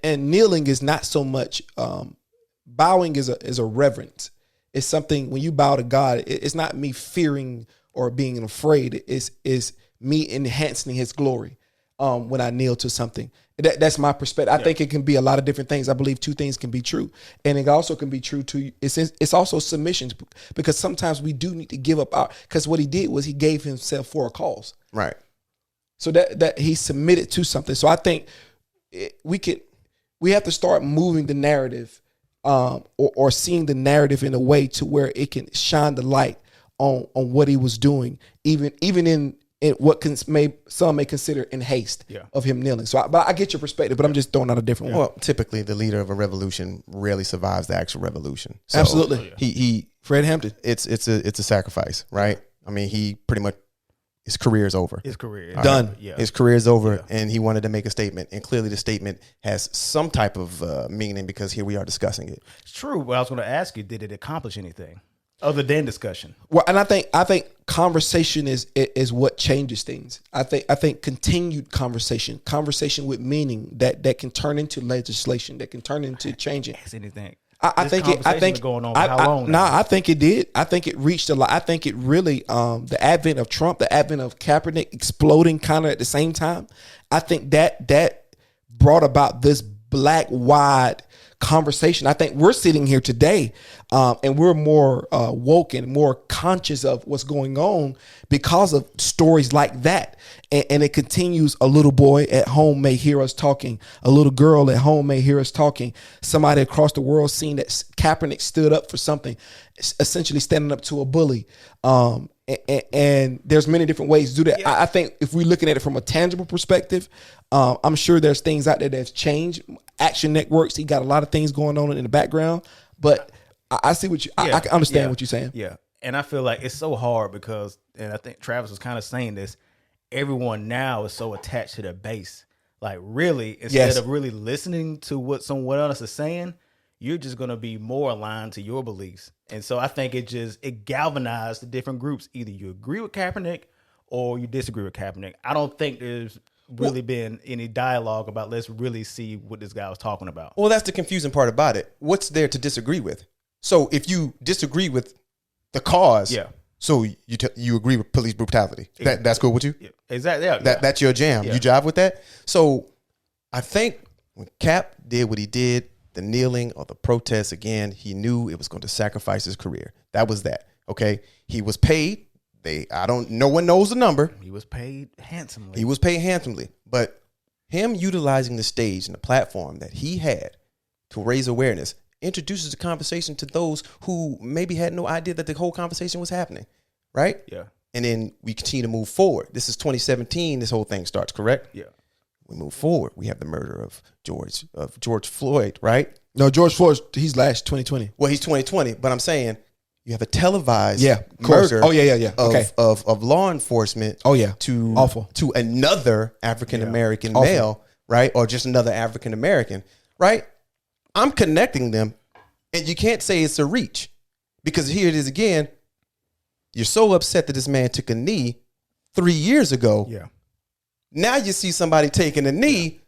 And kneeling is not so much. Bowing is a reverence. It's something when you bow to God. It's not me fearing or being afraid. It's me enhancing His glory. When I kneel to something, that's my perspective. I think it can be a lot of different things. I believe two things can be true, and it also can be true to it's also submissions because sometimes we do need to give up because what he did was he gave himself for a cause, right? So that he submitted to something. So I think we have to start moving the narrative, or seeing the narrative in a way to where it can shine the light on what he was doing, even in what some may consider in haste of him kneeling. So, but I get your perspective, but I'm just throwing out a different one. Well, typically the leader of a revolution rarely survives the actual revolution. So absolutely, he Fred Hampton. It's a sacrifice, right? I mean, he pretty much his career is over. His career is done. Yeah. His career is over, and he wanted to make a statement, and clearly the statement has some type of meaning because here we are discussing it. It's true. But I was going to ask you, did it accomplish anything? Other than discussion. Well, and I think conversation is what changes things. I think continued conversation with meaning that can turn into legislation, that can turn into changing. Has anything? I think going on for how long? I think it did. I think it reached a lot. I think it really the advent of Trump, the advent of Kaepernick exploding kind of at the same time. I think that brought about this black wide conversation. I think we're sitting here today and we're more woke and more conscious of what's going on because of stories like that. And it continues. A little boy at home may hear us talking. A little girl at home may hear us talking. Somebody across the world seen that Kaepernick stood up for something, essentially standing up to a bully. And there's many different ways to do that. I think if we're looking at it from a tangible perspective, I'm sure there's things out there that's changed. Action Networks, he got a lot of things going on in the background, but I see what I can understand what you're saying. Yeah. And I feel like it's so hard because, and I think Travis was kind of saying this, everyone now is so attached to their base. Like really, instead of really listening to what someone else is saying, you're just going to be more aligned to your beliefs. And so I think it galvanized the different groups. Either you agree with Kaepernick or you disagree with Kaepernick. I don't think there's really been any dialogue about let's really see what this guy was talking about. Well, that's the confusing part about it. What's there to disagree with? So if you disagree with the cause, so you agree with police brutality. That's cool with you? Yeah. Exactly. Yeah. That's your jam. Yeah. You jive with that? So I think when Cap did what he did, the kneeling or the protest, again, he knew it was going to sacrifice his career. That was that. Okay. He was paid. No one knows the number. He was paid handsomely. But him utilizing the stage and the platform that he had to raise awareness introduces the conversation to those who maybe had no idea that the whole conversation was happening. Right? Yeah. And then we continue to move forward. This is 2017. This whole thing starts, correct? Yeah. We move forward. We have the murder of George Floyd, right? No, George Floyd, he's last 2020. Well, he's 2020, but I'm saying you have a televised murder of law enforcement to another African American male, right? Or just another African American, right? I'm connecting them, and you can't say it's a reach because here it is again. You're so upset that this man took a knee 3 years ago. Yeah. Now you see somebody taking a knee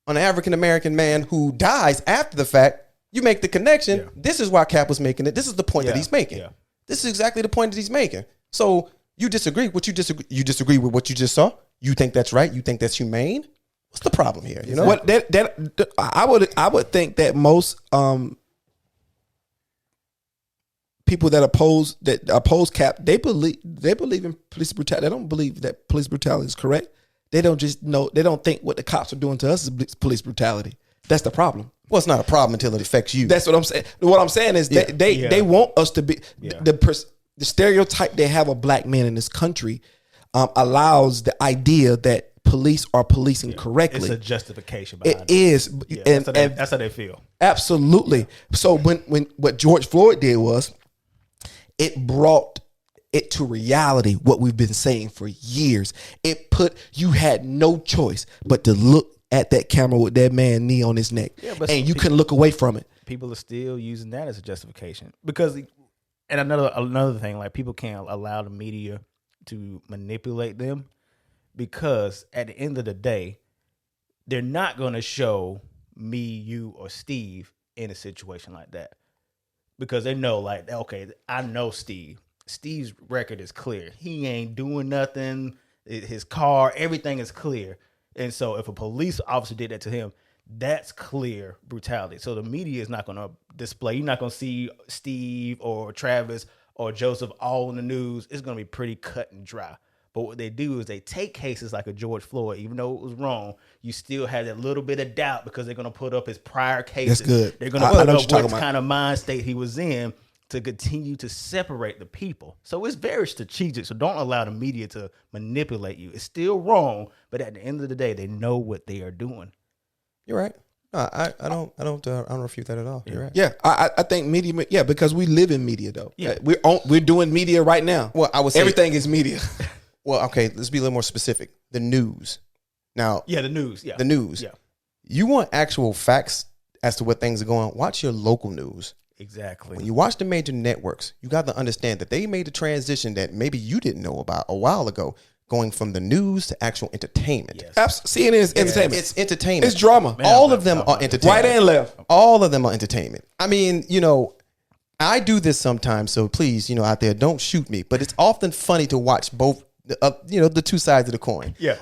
on an African American man who dies after the fact. You make the connection. Yeah. This is why Cap was making it. This is the point that he's making. Yeah. This is exactly the point that he's making. So you disagree. You disagree with what you just saw? You think that's right? You think that's humane? What's the problem here? You know what? I would think that most people that oppose Cap, they believe in police brutality. They don't believe that police brutality is correct. They don't think what the cops are doing to us is police brutality. That's the problem. Well, it's not a problem until it affects you. That's what I'm saying. What I'm saying is they want us to be the stereotype they have of black men in this country allows the idea that police are policing correctly. It's a justification behind it. It is. Yeah, and that's how they feel. Absolutely. So when what George Floyd did was it brought it to reality what we've been saying for years. You had no choice but to look at that camera with that man knee on his neck, and you couldn't look away from it. People are still using that as a justification because, and another thing, like people can't allow the media to manipulate them because at the end of the day, they're not going to show me, you, or Steve in a situation like that because they know, like, okay, I know Steve. Steve's record is clear. He ain't doing nothing. His car, everything is clear. And so if a police officer did that to him, that's clear brutality. So the media is not going to display. You're not going to see Steve or Travis or Joseph all in the news. It's going to be pretty cut and dry. But what they do is they take cases like a George Floyd, even though it was wrong, you still have that little bit of doubt because they're going to put up his prior cases. That's good. They're going to put up what kind of mind state he was in to continue to separate the people. So it's very strategic. So don't allow the media to manipulate you. It's still wrong, but at the end of the day, they know what they are doing. You're right. No, I don't refute that at all. You're right. Yeah, I think media. Yeah, because we live in media though. Yeah, we're doing media right now. Well, I would say everything is media. Well, okay, let's be a little more specific. The news. Now, the news. Yeah, the news. Yeah, you want actual facts as to what things are going on. Watch your local news. Exactly. When you watch the major networks, you got to understand that they made a transition that maybe you didn't know about a while ago, going from the news to actual entertainment. Yes. CNN is entertainment. It's entertainment. It's drama. Man, all of them are entertainment. Right and left. All of them are entertainment. I mean, I do this sometimes, so please, out there, don't shoot me. But it's often funny to watch both, the two sides of the coin. Yeah.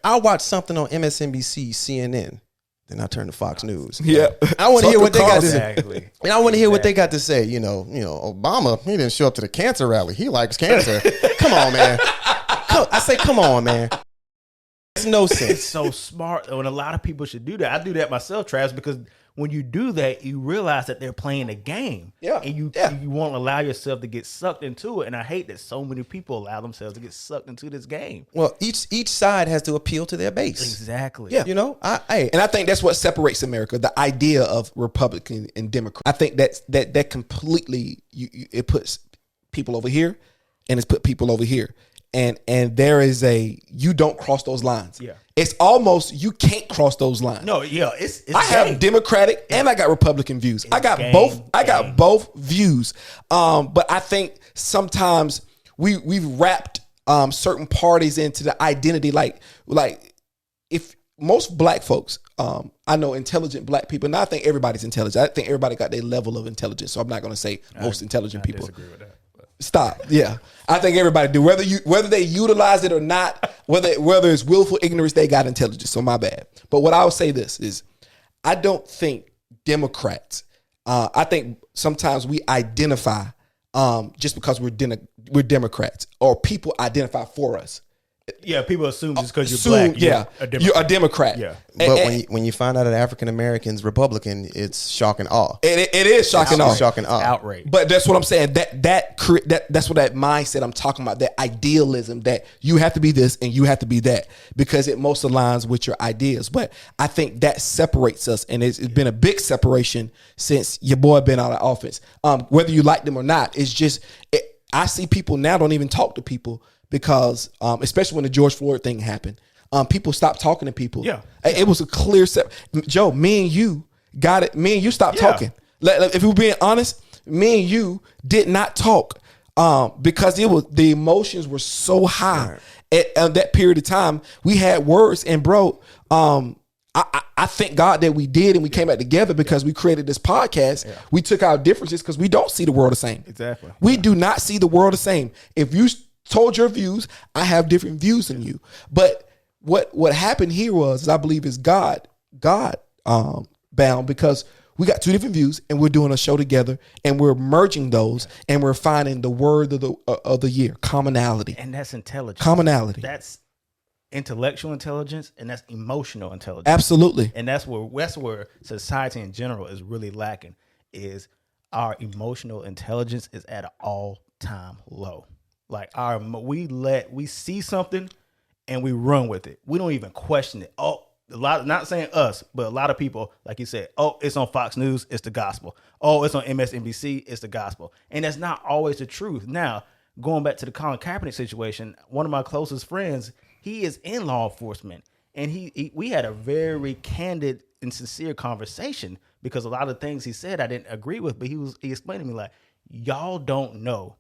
I watch something on MSNBC, CNN. Then I turn to Fox News. Yeah, I want to hear what they got to say. Exactly. And I want to hear what they got to say. Obama, he didn't show up to the cancer rally. He likes cancer. Come on, man. I say, come on, man. It's no sense. It's so smart, and a lot of people should do that. I do that myself, Travis, because when you do that, you realize that they're playing a game. Yeah. And you won't allow yourself to get sucked into it. And I hate that so many people allow themselves to get sucked into this game. Well, each side has to appeal to their base. Exactly. Yeah. And I think that's what separates America, the idea of Republican and Democrat. I think that completely it puts people over here and it's put people over here. And there is you don't cross those lines. Yeah. It's almost, you can't cross those lines. No, yeah, it's I have Democratic and I got Republican views. I got both views. But I think sometimes we've wrapped certain parties into the identity, like if most black folks, I know intelligent black people, and I think everybody's intelligent. I think everybody got their level of intelligence. So I'm not going to say most intelligent people. Disagree with that. Stop. Yeah, I think everybody do. Whether they utilize it or not, whether it's willful ignorance, they got intelligence. So my bad. But what I'll say this is, I don't think Democrats. I think sometimes we identify just because we're Democrats, or people identify for us. Yeah, people assume just because you're black, you're a Democrat. Yeah, but when you find out that African Americans Republican, it's shock and awe. It is shock and awe. Shock and awe. Outrage. But that's what I'm saying. That's what that mindset I'm talking about. That idealism that you have to be this and you have to be that because it most aligns with your ideas. But I think that separates us, and it's been a big separation since your boy been out of office. Whether you like them or not, it's just I see people now don't even talk to people. Because, especially when the George Floyd thing happened, people stopped talking to people. Yeah. It was a clear set. Joe, me and you got it. Me and you stopped talking. If we're being honest, me and you did not talk because the emotions were so high at that period of time. We had words, and bro, I thank God that we did, and we came back together because we created this podcast. Yeah. We took our differences because we don't see the world the same. Exactly. We do not see the world the same. If you told your views, I have different views than you. But what happened here was, I believe, is God bound, because We got two different views, and we're doing a show together, and we're merging those, and we're finding the word of the year: commonality. And that's intelligence. Commonality. That's intellectual intelligence, and that's emotional intelligence. Absolutely. And that's where society in general is really lacking. Is our emotional intelligence is at an all-time low. Like we see something and we run with it. We don't even question it. Not saying us, but a lot of people, like you said, it's on Fox News, it's the gospel. It's on MSNBC, it's the gospel. And that's not always the truth. Now, going back to the Colin Kaepernick situation, one of my closest friends, he is in law enforcement. And we had a very candid and sincere conversation, because a lot of things he said I didn't agree with, but he explained to me, like, y'all don't know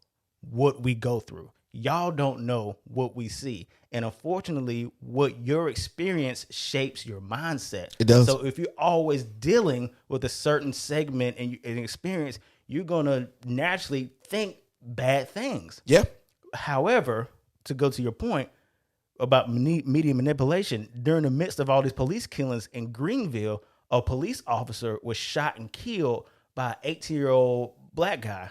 what we go through. Y'all don't know what we see. And unfortunately, what your experience shapes your mindset. It does. So if you're always dealing with a certain segment and experience, you're going to naturally think bad things. Yeah. However, to go to your point about media manipulation, during the midst of all these police killings in Greenville, a police officer was shot and killed by an 18-year-old black guy.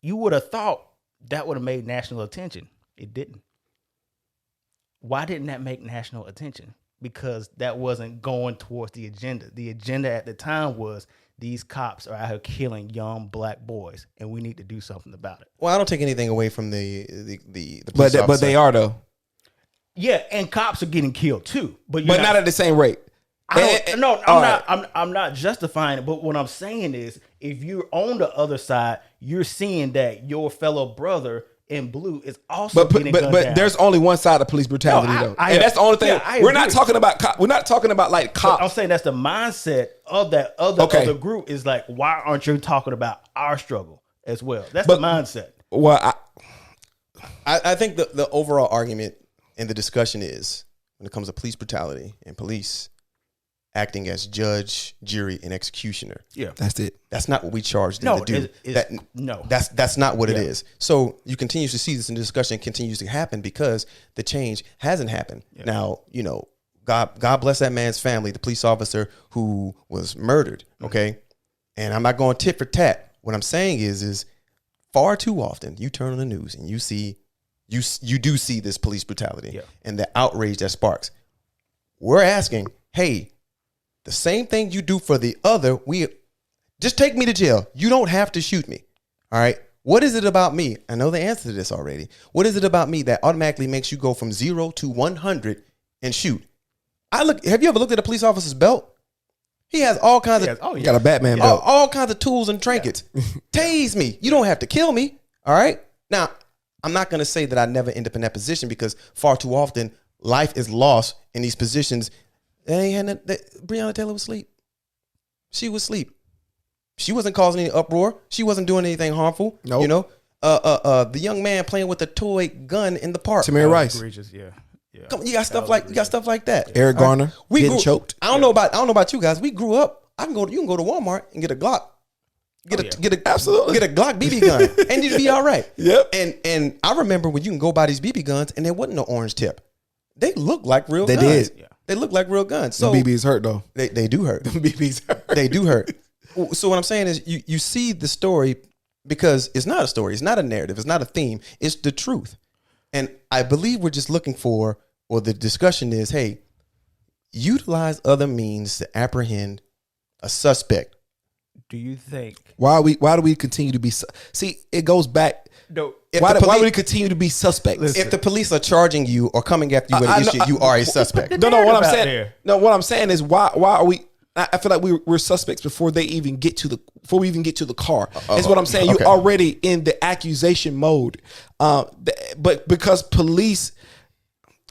You would have thought that would have made national attention. It didn't. Why didn't that make national attention? Because that wasn't going towards the agenda. The agenda at the time was, these cops are out here killing young black boys, and we need to do something about it. Well, I don't take anything away from the But police officer. they are, though. Yeah, and cops are getting killed too, but Not at the same rate. I'm not justifying it, but what I'm saying is, if you're on the other side, you're seeing that your fellow brother in blue is also getting gunned down. But there's only one side of police brutality, though, and that's the only thing. We're not talking about we're not talking about like cops. But I'm saying that's the mindset of that other group, is like, why aren't you talking about our struggle as well? That's the mindset. Well, I think the overall argument and the discussion is, when it comes to police brutality and police acting as judge, jury, and executioner. Yeah, that's it. That's not what we charged them to do. That's not what it is. So you continue to see this, and the discussion continues to happen because the change hasn't happened. Yeah. Now, God bless that man's family, the police officer who was murdered. Okay, and I'm not going tit for tat. What I'm saying is far too often you turn on the news and you see. You do see this police brutality and the outrage that sparks. We're asking, hey, the same thing you do for the other, just take me to jail. You don't have to shoot me. All right. What is it about me? I know the answer to this already. What is it about me that automatically makes you go from 0 to 100 and shoot? Have you ever looked at a police officer's belt? He has all kinds of. He got a Batman belt. All kinds of tools and trinkets. Tase me. You don't have to kill me. All right. Now, I'm not going to say that I never end up in that position, because far too often life is lost in these positions. Breonna Taylor was asleep. She was asleep. She wasn't causing any uproar. She wasn't doing anything harmful. Nope. The young man playing with a toy gun in the park. Tamir Rice. Yeah. Come on, you got stuff like that. Eric Garner. Getting choked. I don't know about you guys. We grew up. You can go to Walmart and get a Glock. Get a Glock BB gun, and you'd be all right. Yep. And I remember when you can go buy these BB guns, and there wasn't no orange tip. They look like real guns. They did. Yeah. They look like real guns. So the BBs hurt, though. They do hurt. The BBs hurt. They do hurt. So what I'm saying is, you see the story, because it's not a story. It's not a narrative. It's not a theme. It's the truth. And I believe we're just looking for, or the discussion is, hey, utilize other means to apprehend a suspect. Do you think why do we continue to be? See, it goes back. No, why do we continue to be suspects? If the police are charging you or coming after you with an issue, you are a suspect. No. What I'm saying is, why are we? I feel like we're suspects before we even get to the car. That's what I'm saying. You're already in the accusation mode. But because police,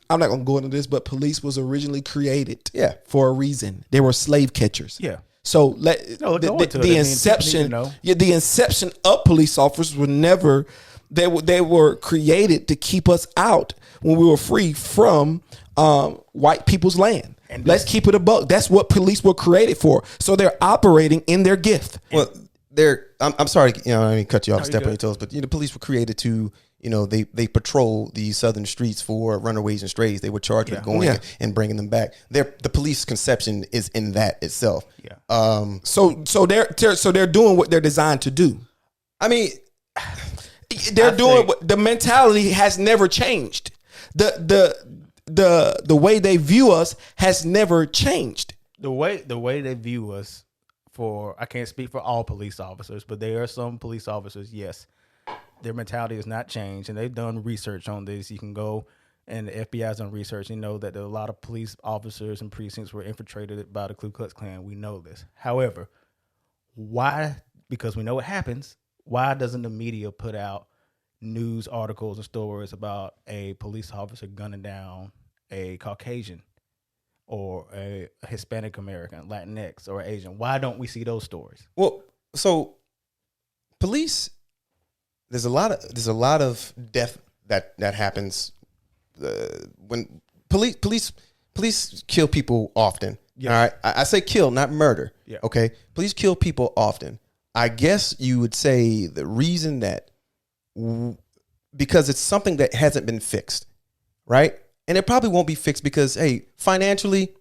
I'm not going to go into this, but police was originally created for a reason. They were slave catchers. Yeah. So the inception of police officers were never. They were created to keep us out when we were free from white people's land. And let's keep it a buck. That's what police were created for. So they're operating in their gift. Well, I'm sorry, I mean, cut you off, step on your toes, but the police were created to, they patrol the southern streets for runaways and strays. They were charged with going and bringing them back. The police conception is in that itself. Yeah. So they're doing what they're designed to do. I mean, what the mentality has never changed. The way they view us has never changed. The way they view us, I can't speak for all police officers, but there are some police officers, yes, their mentality has not changed, and they've done research on this. You can go, and the FBI's done research. You know that there are a lot of police officers and precincts were infiltrated by the Ku Klux Klan. We know this. However, why? Because we know what happens. Why doesn't the media put out news articles and stories about a police officer gunning down a Caucasian or a Hispanic American, Latinx, or Asian? Why don't we see those stories? Well, so police, there's a lot of death that happens when police kill people often. Yeah. All right, I say kill, not murder. Yeah. Okay, police kill people often. I guess you would say the reason that because it's something that hasn't been fixed, right? And it probably won't be fixed because, hey, financially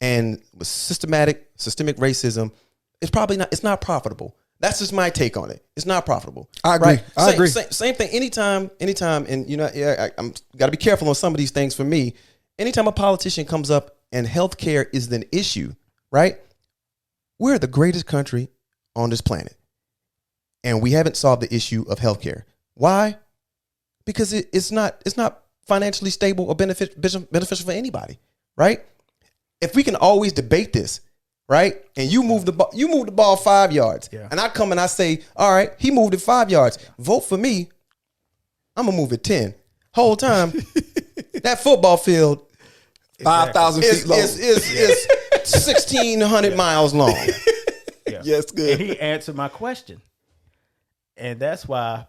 and with systemic racism, it's not profitable. That's just my take on it. It's not profitable. I agree. Right? I agree. Same thing. Anytime, and I'm got to be careful on some of these things for me. Anytime a politician comes up and healthcare is an issue, right? We're the greatest country on this planet, and we haven't solved the issue of healthcare. Why? Because it's not financially stable or beneficial for anybody, right? If we can always debate this, right? And you move the ball 5 yards, and I come and I say, all right, he moved it 5 yards. Vote for me. I'm gonna move it 10. Whole time, that football field 5,000 feet long is 1,600 miles long. Yeah. Yes, good. And he answered my question. And that's why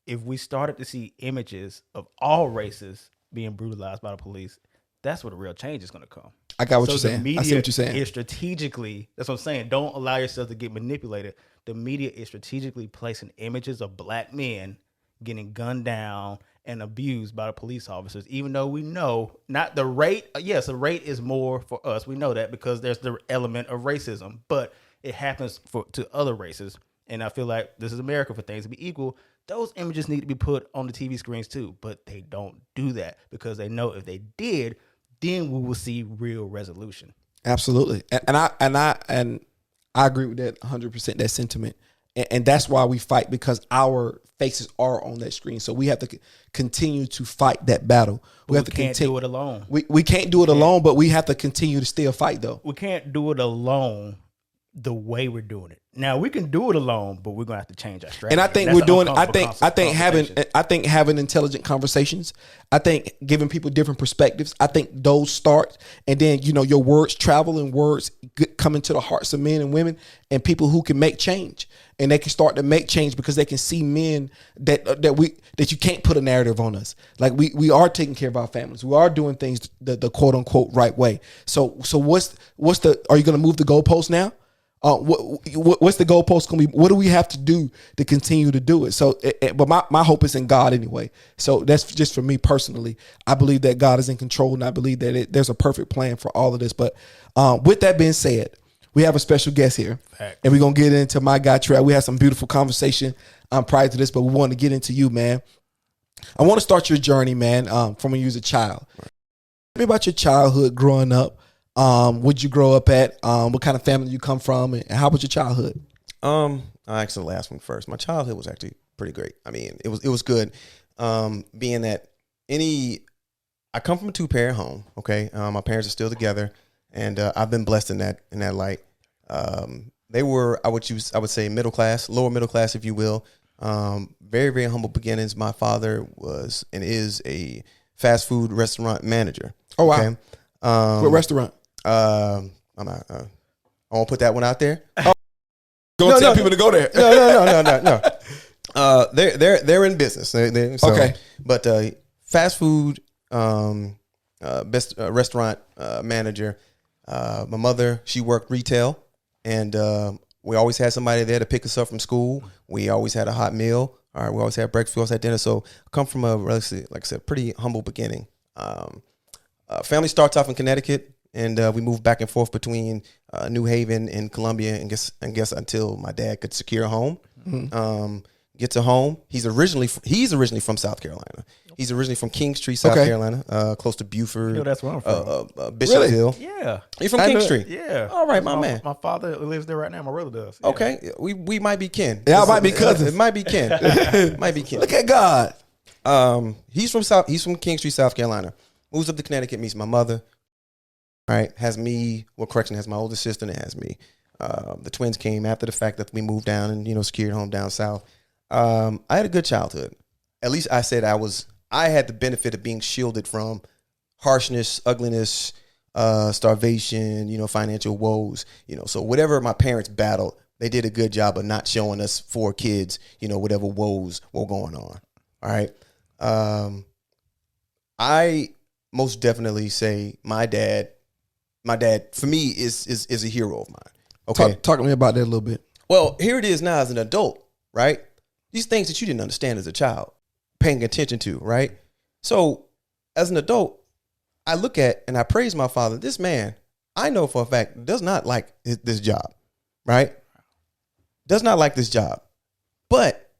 if we started to see images of all races being brutalized by the police, that's where the real change is going to come. I got what So you're saying. The I see what you're saying. media is strategically, that's what I'm saying, don't allow yourself to get manipulated. The media is strategically placing images of black men getting gunned down and abused by the police officers, even though we know not the rate. Yes, the rate is more for us. We know that because there's the element of racism, but it happens to other races. And I feel like this is America. For things to be equal, those images need to be put on the TV screens too, but they don't do that because they know if they did, then we will see real resolution. Absolutely. And I agree with that 100%, that sentiment. And that's why we fight, because our faces are on that screen. So we have to continue to fight that battle. We have to can't do it alone. We can't do it alone, but we have to continue to still fight though. We can't do it alone the way we're doing it. Now we can do it alone, but we're gonna have to change our strategy. And I think we're doing. I think having intelligent conversations. I think giving people different perspectives. I think those start, and then your words travel, and words come into the hearts of men and women, and people who can make change, and they can start to make change because they can see men that you can't put a narrative on us. Like we are taking care of our families. We are doing things the quote unquote right way. So what's the? Are you going to move the goalpost now? What's the goalpost going to be? What do we have to do to continue to do it? So, but my hope is in God anyway. So that's just for me personally. I believe that God is in control, and I believe that there's a perfect plan for all of this. But with that being said, we have a special guest here, and we're going to get into my guy, Trey. We had some beautiful conversation prior to this, but we want to get into you, man. I want to start your journey, man, from when you was a child. Tell me about your childhood growing up. Where'd you grow up at? What kind of family you come from, and how was your childhood? I'll answer the last one first. My childhood was actually pretty great. I mean, it was good. Being that I come from a 2-parent home. Okay, my parents are still together, and I've been blessed in that light. They were, I would say, middle class, lower middle class, if you will. Very, very humble beginnings. My father was and is a fast food restaurant manager. Oh wow! Okay? What restaurant? I won't put that one out there. Don't tell people to go there. No. They're in business. Okay. But fast food, best restaurant manager. My mother, she worked retail, and we always had somebody there to pick us up from school. We always had a hot meal. All right, we always had breakfast, we always had dinner. So I come from a relatively, like I said, pretty humble beginning. Family starts off in Connecticut, and we moved back and forth between New Haven and Columbia, and guess until my dad could secure a home. Get to home. He's originally from South Carolina. He's originally from Kingstree, South Carolina, close to Buford. You know, that's where I'm from. Bishopville. Yeah. You're from Kingstree? Yeah. All right, my man. My father lives there right now. My brother does. Yeah. Okay. We might be kin. Y'all might be cousins. It might be kin. It might be kin. Look at God. He's from Kingstree, South Carolina. Moves up to Connecticut, meets my mother. All right. Has me, has my older sister and it has me. The twins came after the fact that we moved down and, secured home down south. I had a good childhood. At least I said I had the benefit of being shielded from harshness, ugliness, starvation, financial woes, so whatever my parents battled, they did a good job of not showing us 4 kids, whatever woes were going on. All right. I most definitely say my dad for me is a hero of mine. Okay. Talk to me about that a little bit. Well, here it is now as an adult, right? These things that you didn't understand as a child, paying attention to, right? So as an adult, I look at and I praise my father. This man, I know for a fact, does not like this job, right? Does not like this job, but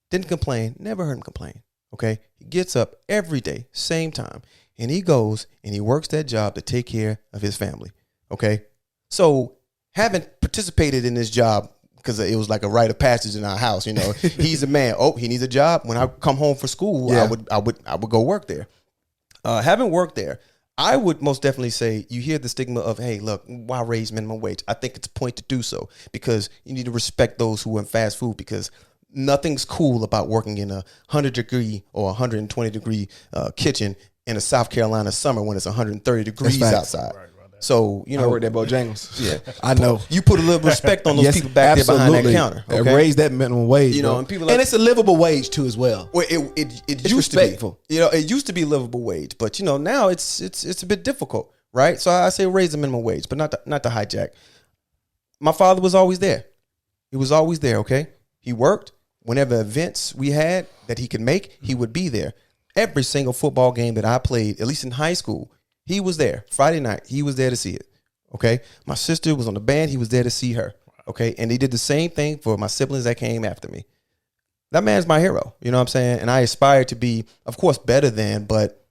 didn't complain, never heard him complain, okay? He gets up every day, same time, and he goes and he works that job to take care of his family, okay? So having participated in this job, because it was like a rite of passage in our house, he's a man. Oh, he needs a job. When I come home from school, I would go work there. Having worked there, I would most definitely say you hear the stigma of, hey, look, why raise minimum wage? I think it's a point to do so because you need to respect those who are in fast food because nothing's cool about working in a 100-degree or 120-degree kitchen in a South Carolina summer when it's 130 degrees outside. Right. So, I worked at Bojangles. Yeah. I know. You put a little respect on those people back there behind that counter. Okay? Raise that minimum wage. And people and it's a livable wage too as well. Well, it used respectful. to be. It used to be a livable wage, but now it's a bit difficult, right? So I say raise the minimum wage, but not to hijack. My father was always there. He was always there, okay? He worked. Whenever events we had that he could make, he would be there. Every single football game that I played, at least in high school, he was there. Friday night, he was there to see it. Okay. My sister was on the band. He was there to see her. Okay. And he did the same thing for my siblings that came after me. That man's my hero. You know what I'm saying? And I aspire to be, of course, better than, but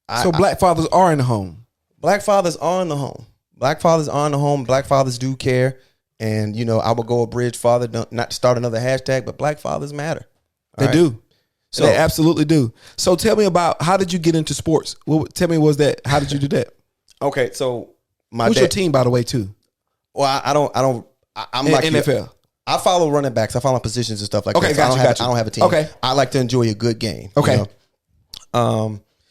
black fathers are in the home. Black fathers are in the home. Black fathers are in the home. Black fathers do care. And, I will go a bridge father, not to start another hashtag, but black fathers matter. They do. So they absolutely do. So tell me about how did you get into sports? Tell me how did you do that? Okay, so who's your team, by the way, too? Well, I'm like NFL. I follow running backs. I follow positions and stuff like that. So I don't have a team. Okay. I like to enjoy a good game. Okay.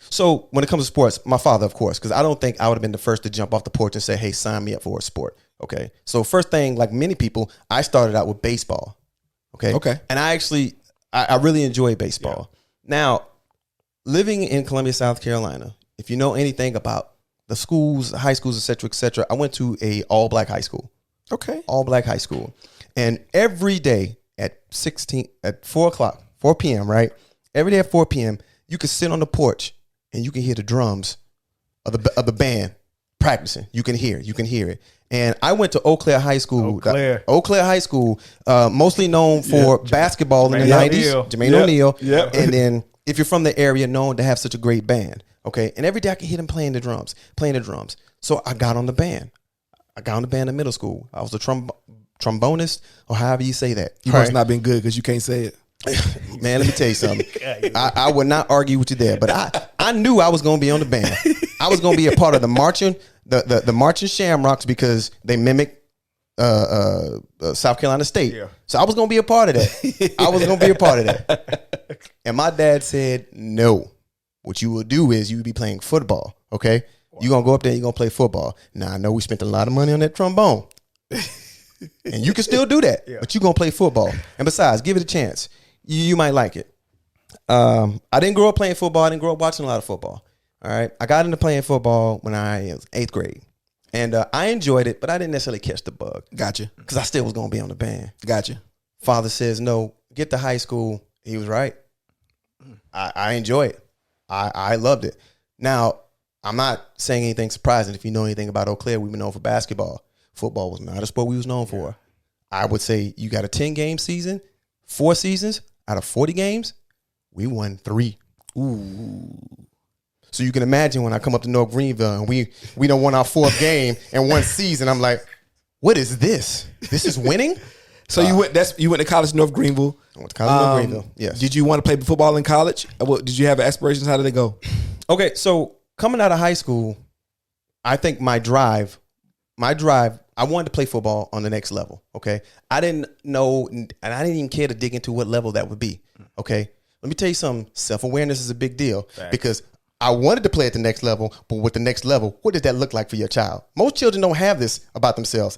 So when it comes to sports, my father, of course, because I don't think I would have been the first to jump off the porch and say, hey, sign me up for a sport. Okay. So first thing, like many people, I started out with baseball. Okay. Okay. And I really enjoy baseball. Yeah. Now, living in Columbia, South Carolina, if you know anything about the schools, high schools, et cetera, I went to a all-black high school. Okay. All-black high school. And every day at 4 p.m., right? Every day at 4 p.m., you could sit on the porch and you can hear the drums of the band practicing. You can hear it. And I went to Eau Claire High School. Eau Claire High School, mostly known for basketball in the 90s. Jermaine O'Neal. Yep. And then if you're from the area, known to have such a great band. Okay. And every day I could hear them playing the drums. So I got on the band. In middle school. I was a trombonist, or however you say that. You must not been good because you can't say it. Man, let me tell you something. I would not argue with you there, but I knew I was going to be on the band. I was going to be a part of the marching Shamrocks because they mimic South Carolina State. Yeah. So I was going to be a part of that. And my dad said, no, what you will do is you will be playing football. Okay. Wow. You're going to go up there, you're going to play football. Now I know we spent a lot of money on that trombone and you can still do that, but you're going to play football. And besides, give it a chance. You might like it. I didn't grow up playing football. I didn't grow up watching a lot of football. All right. I got into playing football when I was 8th grade. And I enjoyed it, but I didn't necessarily catch the bug. Gotcha. Because I still was going to be on the band. Gotcha. Father says, no, get to high school, he was right. I enjoy it. I loved it. Now, I'm not saying anything surprising. If you know anything about Eau Claire, we were known for basketball. Football was not a sport we was known for. I would say you got a 10-game season, 4 seasons out of 40 games, we won 3. Ooh. So you can imagine when I come up to North Greenville and we don't won our 4th game in one season, I'm like, what is this? This is winning? So you went to college in North Greenville. I went to college in North Greenville. Yes. Did you want to play football in college? Did you have aspirations? How did it go? Okay, so coming out of high school, I think my drive, I wanted to play football on the next level. Okay, I didn't know, and I didn't even care to dig into what level that would be. Okay, let me tell you something. Self-awareness is a big deal because I wanted to play at the next level, but with the next level, what does that look like for your child? Most children don't have this about themselves.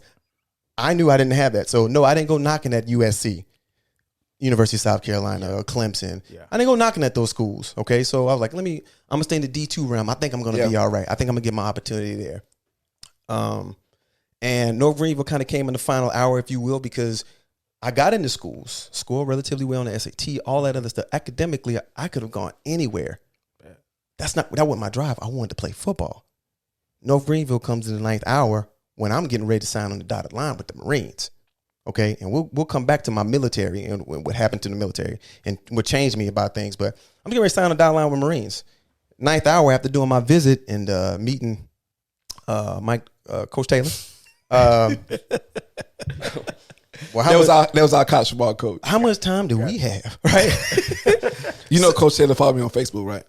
I knew I didn't have that, so no, I didn't go knocking at USC, University of South Carolina, or Clemson. Yeah. I didn't go knocking at those schools. Okay, so I was like, I'm gonna stay in the D2 realm. I think I'm gonna be all right. I think I'm gonna get my opportunity there. And North Greenville kind of came in the final hour, if you will, because I got into schools, scored relatively well on the SAT, all that other stuff. Academically, I could have gone anywhere. That wasn't my drive. I wanted to play football. North Greenville comes in the 9th hour when I'm getting ready to sign on the dotted line with the Marines. Okay, and we'll come back to my military and what happened to the military and what changed me about things. But I'm getting ready to sign on the dotted line with Marines. 9th hour after doing my visit and meeting Coach Taylor. Well, that was our college football coach. How much time do we have, right? You know, Coach Taylor followed me on Facebook, right?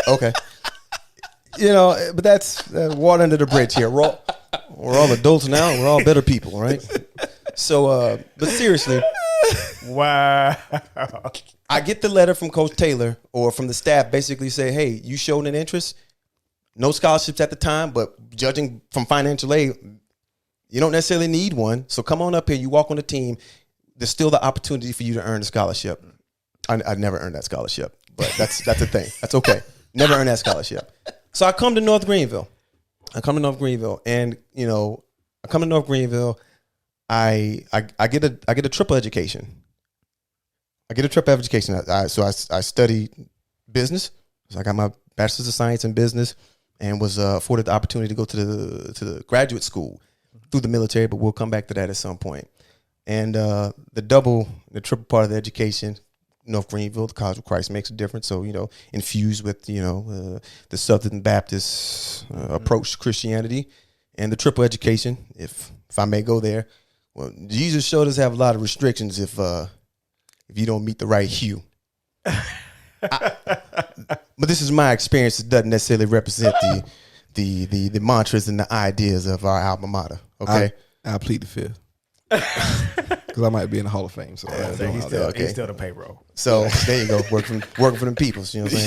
Okay. But that's water under the bridge here. We're all adults now. We're all better people, right? So, but seriously, wow. I get the letter from Coach Taylor or from the staff basically say, hey, you showed an interest. No scholarships at the time, but judging from financial aid, you don't necessarily need one. So come on up here. You walk on the team. There's still the opportunity for you to earn a scholarship. I never earned that scholarship, but that's the thing. That's okay. Never earned that scholarship. So I come to North Greenville. and I come to North Greenville. I get a triple education. I studied business. So I got my bachelor's of science in business and was afforded the opportunity to go to the graduate school through the military, but we'll come back to that at some point. And the triple part of the education, North Greenville, the College of Christ makes a difference. So, infused with, the Southern Baptist approach to Christianity and the triple education, if I may go there. Well, Jesus showed us have a lot of restrictions if you don't meet the right hue. But this is my experience. It doesn't necessarily represent the mantras and the ideas of our alma mater. Okay, I'll plead the fifth because I might be in the Hall of Fame. So he's still the payroll. So there you go, working for them peoples. You know what I'm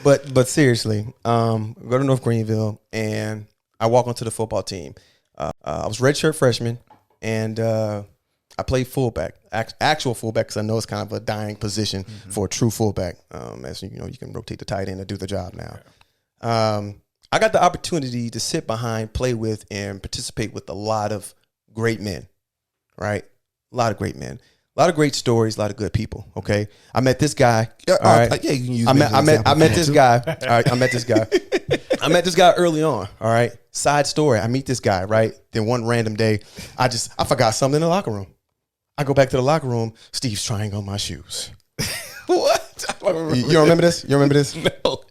saying? But seriously, go to North Greenville and I walk onto the football team. I was redshirt freshman and I played fullback, actual fullback, because I know it's kind of a dying position for a true fullback. As you can rotate the tight end and do the job now. I got the opportunity to sit behind, play with, and participate with a lot of great men, right? A lot of great men, a lot of great stories, a lot of good people. Okay, I met this guy. All right, yeah, you can use. I met this guy. All right, I met this guy. I met this guy early on. All right, side story. I meet this guy. Right, then one random day, I forgot something in the locker room. I go back to the locker room. Steve's trying on my shoes. What? You don't remember this? You remember this? No.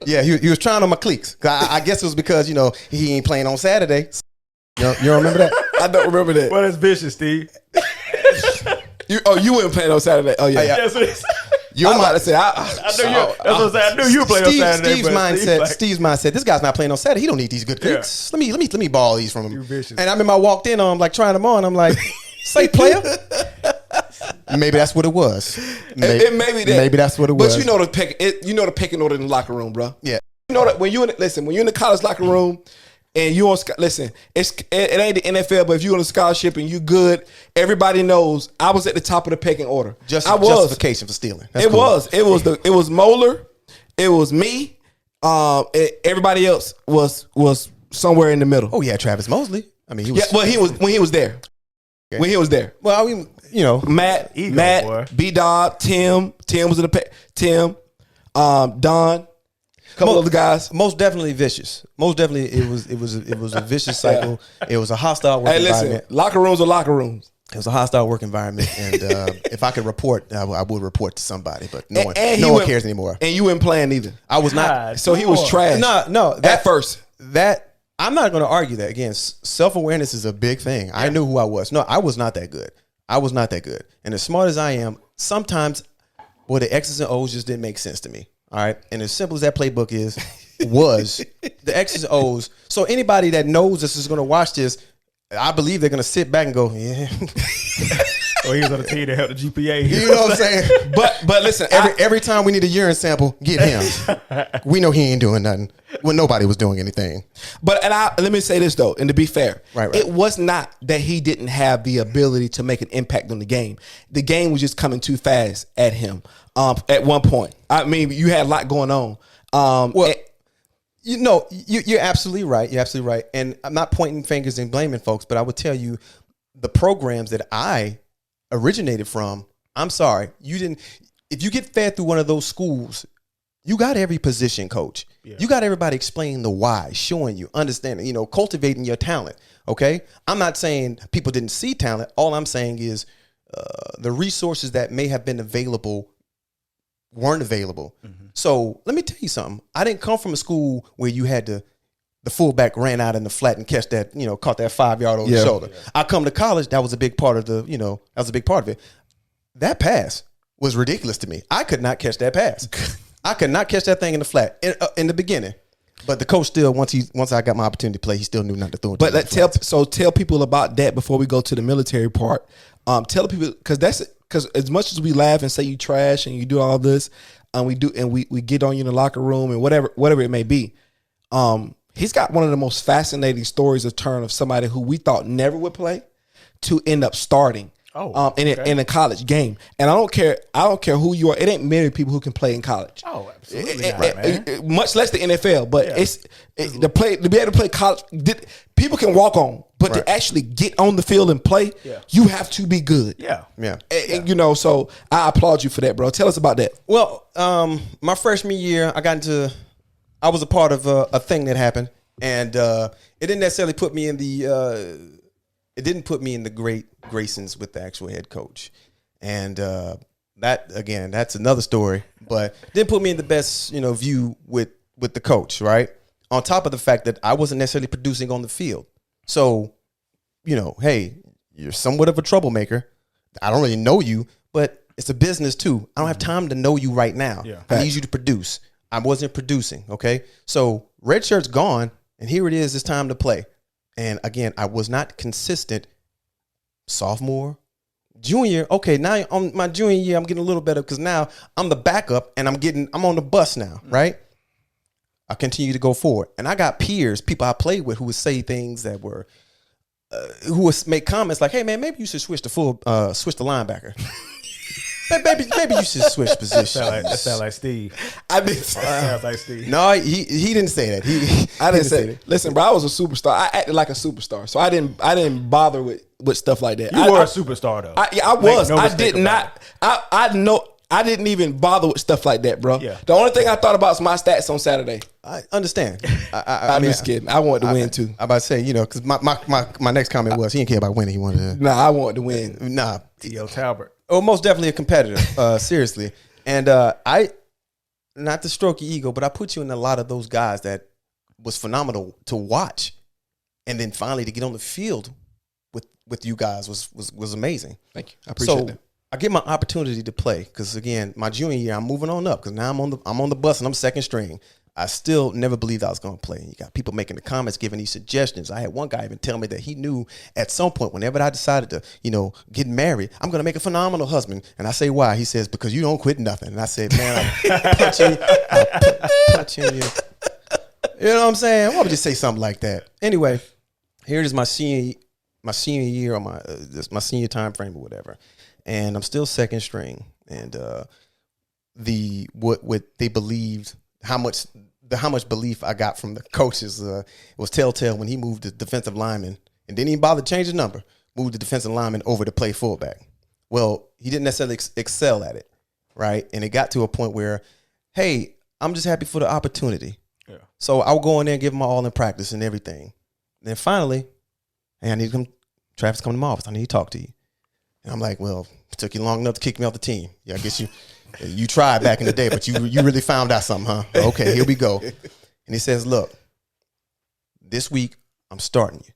Yeah, he was trying on my cleats. I guess it was because he ain't playing on Saturday. You don't remember that? I don't remember that. Well, that's vicious, Steve. You weren't playing on Saturday. Oh yeah. Yes, it is. I'm about to say. That's what I'm saying. I knew you were playing on Saturday. Steve's mindset. This guy's not playing on Saturday. He don't need these good cleats. Yeah. Let me borrow these from him. You vicious. And I remember I walked in on trying them on. I'm like, say player. Maybe that's what it was. Maybe that's what it was. But you know the pecking order in the locker room, bro. Yeah. You know that when you're in the college locker room and you on it ain't the NFL, but if you're on a scholarship and you good, everybody knows I was at the top of the pecking order. Justification for stealing. That's cool. It was Moeller, it was me. Everybody else was somewhere in the middle. Oh yeah, Travis Mosley. I mean, he was. Yeah, well, he was when he was there. when he was there. Well, I mean, Matt, boy. B Dog, Tim was in the Tim, Don, couple of the guys. most definitely vicious. Most definitely, it was a vicious cycle. It was a hostile work environment. Locker rooms are locker rooms. It was a hostile work environment, and if I could report, I would report to somebody. But no one wasn't- cares anymore. And you weren't playing either. I was not. God, So he was trash. No. At first. That I'm not going to argue that. Again, self-awareness is a big thing. I knew who I was. No, I was not that good. And as smart as I am, sometimes, the X's and O's just didn't make sense to me. All right. And as simple as that playbook was the X's and O's. So anybody that knows this is going to watch this, I believe they're going to sit back and go, yeah. Or he was on the team that helped the GPA. You know what I'm saying? But listen, Every time we need a urine sample, get him. We know he ain't doing nothing when nobody was doing anything. let me say this though, and to be fair, Right. it was not that he didn't have the ability to make an impact on the game. The game was just coming too fast at him. At one point, I mean, you had a lot going on. You're absolutely right. You're absolutely right. And I'm not pointing fingers and blaming folks, but I would tell you the programs that I originated from, I'm sorry, you didn't. If you get fed through one of those schools, you got every position coach. Yeah. You got everybody explaining the why, showing you, understanding, cultivating your talent. Okay. I'm not saying people didn't see talent. All I'm saying is the resources that may have been available weren't available. Mm-hmm. So let me tell you something. I didn't come from a school where you had the fullback ran out in the flat and catch that, caught that 5 yard over the shoulder. Yeah. I come to college. That was a big part of that was a big part of it. That pass was ridiculous to me. I could not catch that pass. I could not catch that thing in the flat in the beginning. But the coach still, once I got my opportunity to play, he still knew not to throw it. But tell people about that before we go to the military part. Tell people, because as much as we laugh and say you trash and you do all this, we get on you in the locker room and whatever it may be. He's got one of the most fascinating stories of turn of somebody who we thought never would play to end up starting. In a college game. And I don't care who you are. It ain't many people who can play in college. Oh, absolutely not, man. Much less the NFL. But to be able to play college, people can walk on, but to actually get on the field and play, you have to be good. Yeah. And, so I applaud you for that, bro. Tell us about that. Well, my freshman year, I was a part of a thing that happened, and it didn't necessarily put me in the it didn't put me in the great graces with the actual head coach. And that's another story, but didn't put me in the best, view with the coach, right? On top of the fact that I wasn't necessarily producing on the field. So, hey, you're somewhat of a troublemaker. I don't really know you, but it's a business too. I don't have time to know you right now. Yeah. I need you to produce. I wasn't producing, okay? So red shirt's gone, and here it is. It's time to play. And again, I was not consistent. Sophomore, junior. Okay, now on my junior year, I'm getting a little better because now I'm the backup and I'm on the bus now, right? I continue to go forward, and I got peers, people I played with, who would say things that were, who would make comments like, "Hey man, maybe you should switch to switch to linebacker." Maybe you should switch positions. That sound like Steve. I didn't sounds like Steve. No, he didn't say that. I didn't say that. Listen, bro, I was a superstar. I acted like a superstar, so I didn't bother with stuff like that. You were a superstar though. I was. I did not. I know. I didn't even bother with stuff like that, bro. Yeah. The only thing I thought about was my stats on Saturday. I understand. I'm just kidding. I wanted to win too. I'm about to say, because my next comment was he didn't care about winning. He wanted to. Nah, I wanted to win. Nah, T.O. Talbert. Oh, most definitely a competitor. Seriously, and I, not to stroke your ego, but I put you in a lot of those guys that was phenomenal to watch, and then finally to get on the field with you guys was amazing. Thank you. I appreciate that. I get my opportunity to play because again, my junior year, I'm moving on up because now I'm on the bus and I'm second string. I still never believed I was going to play. You got people making the comments, giving these suggestions. I had one guy even tell me that he knew at some point, whenever I decided to, get married, I'm going to make a phenomenal husband. And I say, why? He says, because you don't quit nothing. And I said, man, I'm punching you. You know what I'm saying? Why would you say something like that? Anyway, here it is my senior year or my senior time frame or whatever. And I'm still second string. And what they believed, how much belief I got from the coaches was telltale when he moved to defensive lineman and didn't even bother to change his number. moved the defensive lineman over to play fullback. Well, he didn't necessarily excel at it, right? And it got to a point where, hey, I'm just happy for the opportunity. Yeah. So I'll go in there and give him my all in practice and everything. And then finally, hey, I need to come. Travis, come to my office. I need to talk to you. And I'm like, well, it took you long enough to kick me off the team. Yeah, I guess you tried back in the day, but you really found out something, huh? Okay, here we go. And he says, look, this week I'm starting you.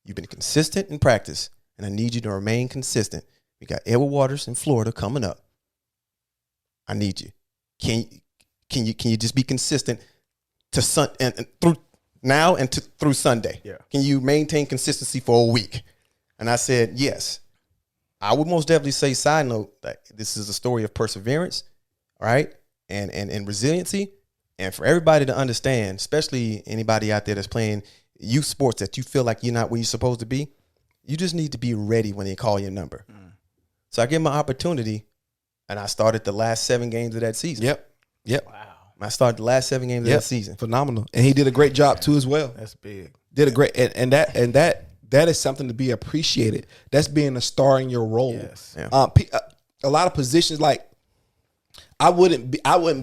You've been consistent in practice, and I need you to remain consistent. We got Edward Waters in Florida coming up. I need you. Can you just be consistent to and through now and through Sunday? Yeah. Can you maintain consistency for a week? And I said, yes. I would most definitely say, side note, that this is a story of perseverance, right? And resiliency. And for everybody to understand, especially anybody out there that's playing youth sports that you feel like you're not where you're supposed to be, you just need to be ready when they call your number. So I gave him an opportunity, and I started the last 7 games of that season. Yep. Wow. I started the last 7 games of that season. Phenomenal. And he did a great job too as well. That's big. Did a great and that is something to be appreciated. That's being a star in your role. Yes. Yeah. A lot of positions, like I wouldn't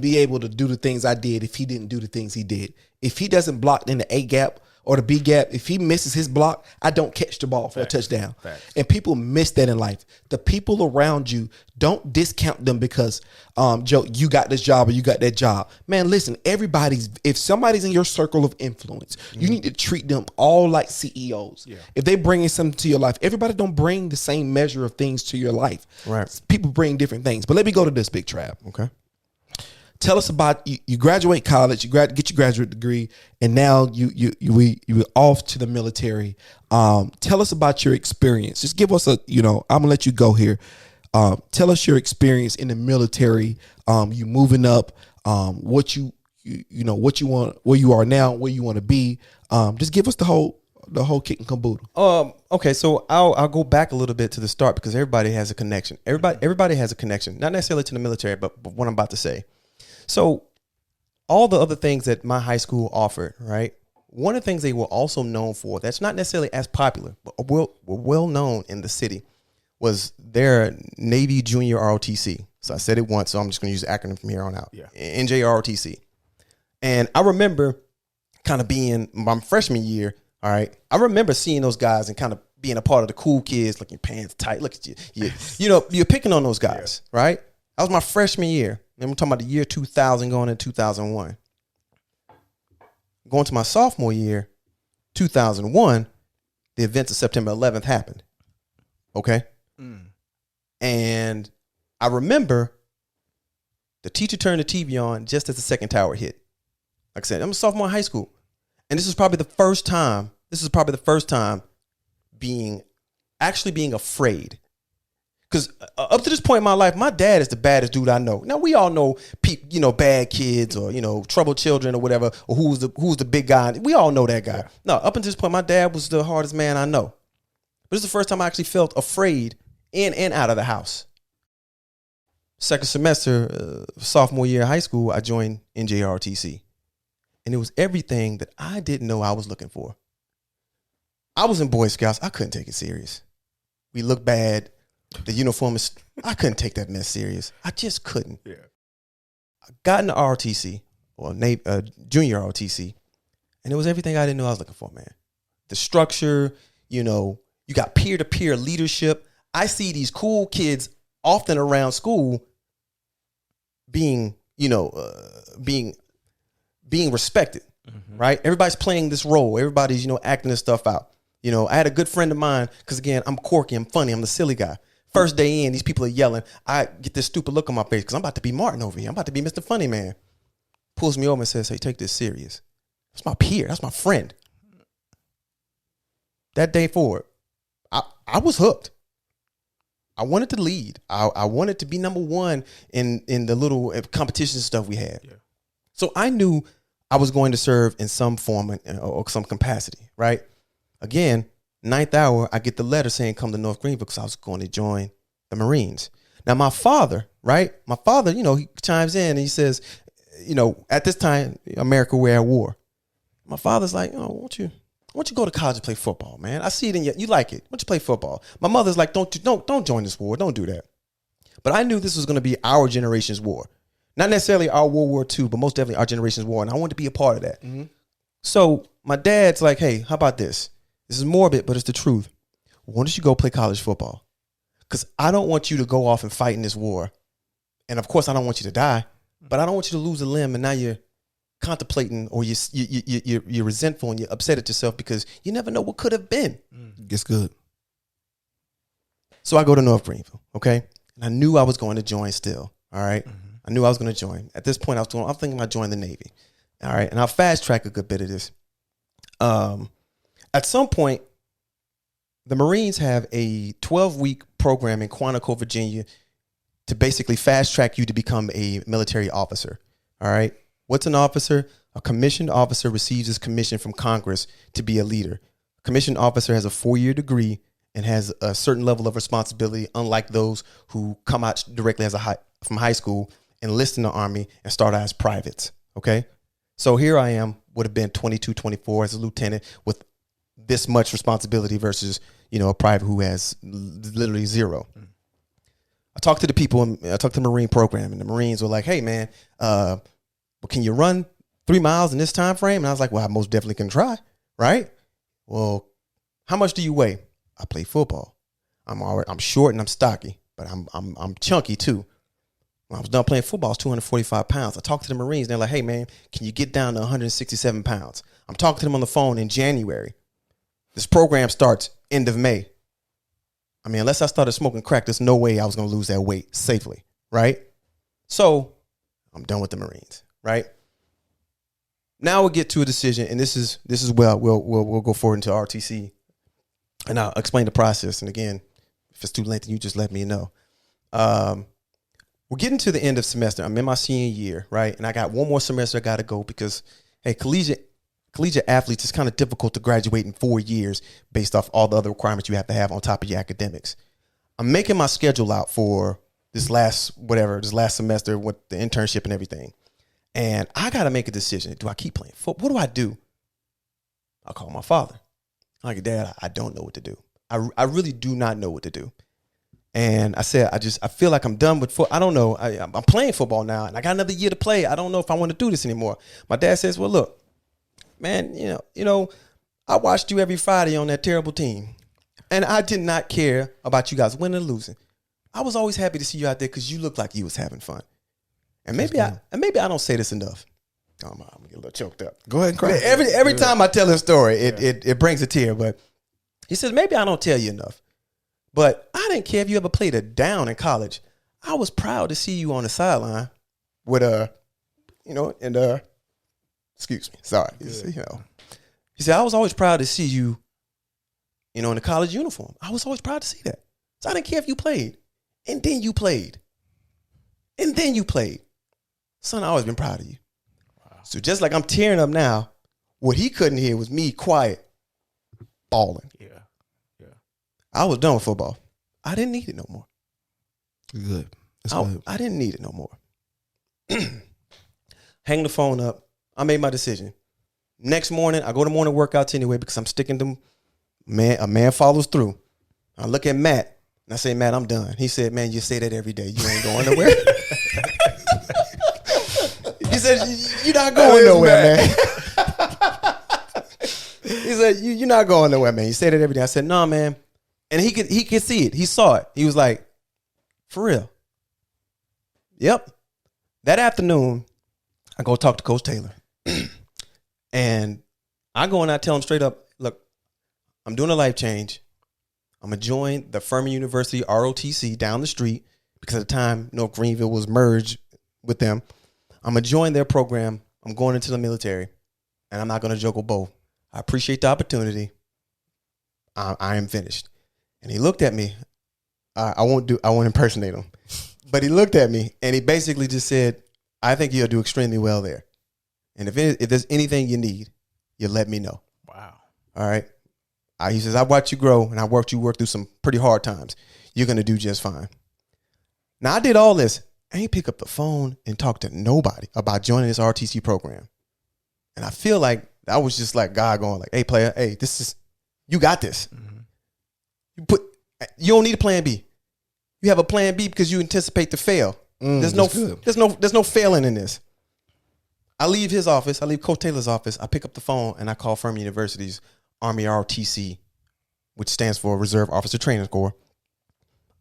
be able to do the things I did if he didn't do the things he did. If he doesn't block in the A gap or the B gap, if he misses his block, I don't catch the ball for a touchdown. Facts. And people miss that in life. The people around you, don't discount them because, Joe, you got this job or you got that job. Man, listen, if somebody's in your circle of influence, you need to treat them all like CEOs. Yeah. If they bring in something to your life, everybody don't bring the same measure of things to your life. Right. People bring different things. But let me go to this, Big Trap. Okay. Tell us about you graduate college, get your graduate degree, and now you were off to the military. Tell us about your experience. Just give us I'm gonna let you go here. Tell us your experience in the military. You moving up, what you want, where you are now, where you want to be. Just give us the whole kit and caboodle. Okay, so I'll go back a little bit to the start because everybody has a connection. Everybody has a connection, not necessarily to the military, but what I'm about to say. So all the other things that my high school offered, right? One of the things they were also known for that's not necessarily as popular, but were well known in the city was their Navy Junior ROTC. So I said it once, so I'm just going to use the acronym from here on out. Yeah. NJROTC. And I remember kind of being my freshman year, all right, I remember seeing those guys and kind of being a part of the cool kids, like your pants tight. Look at you. You're picking on those guys, right? That was my freshman year. And we're talking about the year 2000 going into 2001. Going to my sophomore year, 2001, the events of September 11th happened. Okay? And I remember the teacher turned the TV on just as the second tower hit. Like I said, I'm a sophomore in high school. And this is probably the first time being afraid. Because up to this point in my life, my dad is the baddest dude I know. Now we all know, bad kids or troubled children or whatever, or who's the big guy. We all know that guy. Yeah. No, up until this point, my dad was the hardest man I know. But this is the first time I actually felt afraid in and out of the house. Second semester, sophomore year of high school, I joined NJROTC, and it was everything that I didn't know I was looking for. I was in Boy Scouts. I couldn't take it serious. We looked bad. The uniform I couldn't take that mess serious. I just couldn't. Yeah. I got into ROTC, or junior ROTC, and it was everything I didn't know I was looking for, man. The structure, you got peer-to-peer leadership. I see these cool kids often around school being respected, right? Everybody's playing this role. Everybody's, acting this stuff out. I had a good friend of mine, because again, I'm quirky, I'm funny, I'm the silly guy. First day in, these people are yelling. I get this stupid look on my face because I'm about to be Martin over here. I'm about to be Mr. Funny Man. Pulls me over and says, hey, take this serious. That's my peer. That's my friend. That day forward, I was hooked. I wanted to lead. I wanted to be number one in the little competition stuff we had. Yeah. So I knew I was going to serve in some form or some capacity, right? Again, 9th hour, I get the letter saying come to North Greenville because I was going to join the Marines. Now, my father, right? My father, he chimes in and he says, at this time, America, we're at war. My father's like, won't you don't you go to college and play football, man? I see it in you. You like it. Why don't you play football? My mother's like, don't join this war. Don't do that. But I knew this was going to be our generation's war. Not necessarily our World War II, but most definitely our generation's war. And I wanted to be a part of that. Mm-hmm. So my dad's like, hey, how about this? This is morbid, but it's the truth. Why don't you go play college football? Because I don't want you to go off and fight in this war. And of course, I don't want you to die, but I don't want you to lose a limb. And now you're contemplating, or you're resentful and you're upset at yourself because you never know what could have been. Gets good. So I go to North Greenville, okay? And I knew I was going to join still, all right? Mm-hmm. I knew I was going to join. At this point, I'm thinking about joining the Navy, all right? And I'll fast track a good bit of this. At some point, the Marines have a 12-week program in Quantico, Virginia, to basically fast track you to become a military officer, all right? What's an officer? A commissioned officer receives his commission from Congress to be a leader. A commissioned officer has a 4-year degree and has a certain level of responsibility, unlike those who come out directly from high school, enlist in the Army, and start out as privates, okay? So here I am, would have been 22, 24 as a lieutenant with this much responsibility versus, a private who has literally zero. I talked to the people, I talked to the Marine program, and the Marines were like, hey, man, well, can you run 3 miles in this time frame? And I was like, well, I most definitely can try, right? Well, how much do you weigh? I play football. I'm short and I'm stocky, but I'm chunky too. When I was done playing football, I was 245 pounds. I talked to the Marines. They're like, hey, man, can you get down to 167 pounds? I'm talking to them on the phone in January. This program starts end of May. I mean, unless I started smoking crack, there's no way I was going to lose that weight safely, right? So I'm done with the Marines, right? Now we'll get to a decision, and this is where we'll go forward into RTC, and I'll explain the process. And again, if it's too lengthy, you just let me know. We're getting to the end of semester. I'm in my senior year, right? And I got one more semester I got to go because, hey, collegiate athletes, it's kind of difficult to graduate in 4 years based off all the other requirements you have to have on top of your academics. I'm making my schedule out for this last semester with the internship and everything. And I got to make a decision. Do I keep playing football? What do I do? I call my father. I'm like, Dad, I don't know what to do. I really do not know what to do. And I said, I feel like I'm done with football. I don't know. I'm playing football now, and I got another year to play. I don't know if I want to do this anymore. My dad says, well, look, man, I watched you every Friday on that terrible team, and I did not care about you guys winning or losing. I was always happy to see you out there because you looked like you was having fun. And maybe I don't say this enough. I'm gonna get a little choked up. Go ahead and cry. Every time I tell this story, it brings a tear. But he says, maybe I don't tell you enough. But I didn't care if you ever played a down in college. I was proud to see you on the sideline with excuse me, sorry. He said, I was always proud to see you, in the college uniform. I was always proud to see that. So I didn't care if you played. And then you played. Son, I always been proud of you. Wow. So just like I'm tearing up now, what he couldn't hear was me quiet, bawling. Yeah. I was done with football. I didn't need it no more. Good. I didn't need it no more. Hang the phone up. I made my decision. Next morning, I go to morning workouts anyway because I'm sticking to a man follows through. I look at Matt and I say, Matt, I'm done. He said, man, you say that every day. You ain't going nowhere. He said, you're not going nowhere, man. He said, you're not going nowhere, man. You say that every day. I said, no, man. And he could see it. He saw it. He was like, for real? Yep. That afternoon, I go talk to Coach Taylor. And I go and I tell him straight up, look, I'm doing a life change. I'm going to join the Furman University ROTC down the street because at the time, North Greenville was merged with them. I'm going to join their program. I'm going into the military, and I'm not going to juggle both. I appreciate the opportunity. I am finished. And he looked at me. I won't impersonate him. But he looked at me, and he basically just said, I think you'll do extremely well there. And if there's anything you need, you let me know. Wow. All right. He says, I watched you grow, and I watched you work through some pretty hard times. You're going to do just fine. Now, I did all this. I ain't pick up the phone and talk to nobody about joining this RTC program. And I feel like That was just like God going like, hey, player, hey, you got this. You don't need a plan B. You have a plan B because you anticipate to fail. There's no failing in this. I leave his office. I leave Coach Taylor's office. I pick up the phone and I call Furman University's Army ROTC, which stands for Reserve Officer Training Corps.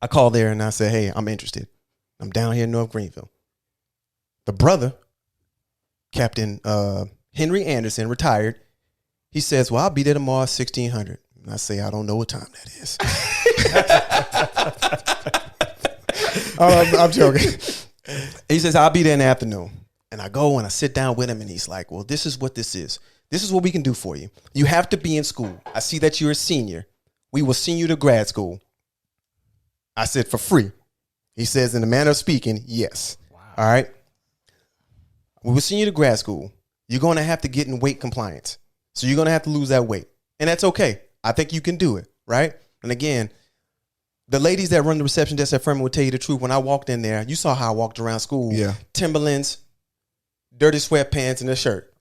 I call there and I say, hey, I'm interested. I'm down here in North Greenville. The brother, Captain Henry Anderson, retired. He says, well, I'll be there tomorrow at 1600. And I say, I don't know what time that is. I'm joking. He says, I'll be there in the afternoon. And I go and I sit down with him and he's like, well, this is what this is. This is what we can do for you. You have to be in school. I see that you're a senior. We will send you to grad school. I said, for free. He says, in the manner of speaking, yes. Wow. All right. We will send you to grad school. You're going to have to get in weight compliance. So you're going to have to lose that weight. And that's okay. I think you can do it. Right. And again, the ladies that run the reception desk at Furman will tell you the truth. When I walked in there, you saw how I walked around school. Yeah. Timberlands, dirty sweatpants, and a shirt.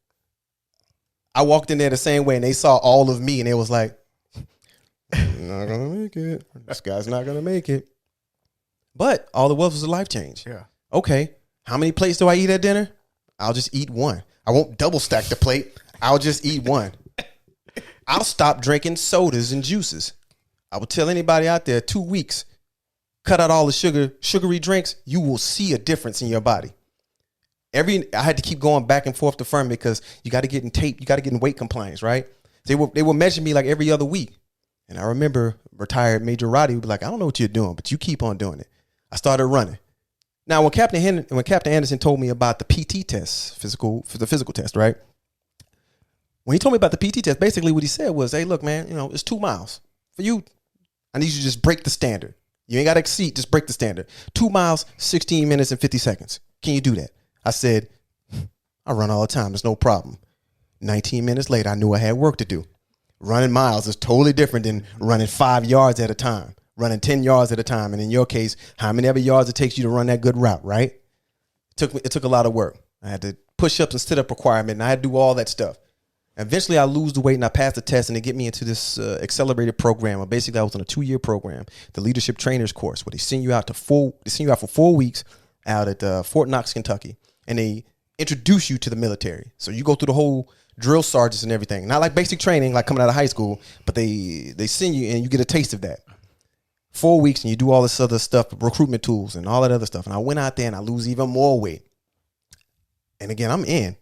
I walked in there the same way, and they saw all of me, and they was like, not going to make it. This guy's not going to make it. But all it was a life change. Yeah. Okay. How many plates do I eat at dinner? I'll just eat one. I won't double stack the plate. I'll just eat one. I'll stop drinking sodas and juices. I will tell anybody out there, 2 weeks, cut out all the sugary drinks, you will see a difference in your body. I had to keep going back and forth to Furman because you got to get in tape, you got to get in weight compliance, right? They will measure me like every other week. And I remember retired Major Roddy would be like, I don't know what you're doing, but you keep on doing it. I started running. Now, when Captain Anderson told me about the PT test, physical test, right? When he told me about the PT test, basically what he said was, hey, look, man, it's 2 miles. For you, I need you to just break the standard. You ain't got to exceed, just break the standard. 2 miles, 16 minutes and 50 seconds. Can you do that? I said, I run all the time. There's no problem. 19 minutes later, I knew I had work to do. Running miles is totally different than running 5 yards at a time, running 10 yards at a time. And in your case, how many ever yards it takes you to run that good route, right? It took a lot of work. I had to push ups and sit up requirement, and I had to do all that stuff. Eventually, I lose the weight and I pass the test, and they get me into this accelerated program. Basically, I was on a 2-year program, the Leadership Trainers course, where they send you out for 4 weeks out at Fort Knox, Kentucky, and they introduce you to the military. So you go through the whole drill sergeants and everything, not like basic training, like coming out of high school, but they send you and you get a taste of that. 4 weeks, and you do all this other stuff, recruitment tools and all that other stuff. And I went out there and I lose even more weight. And again, I'm in.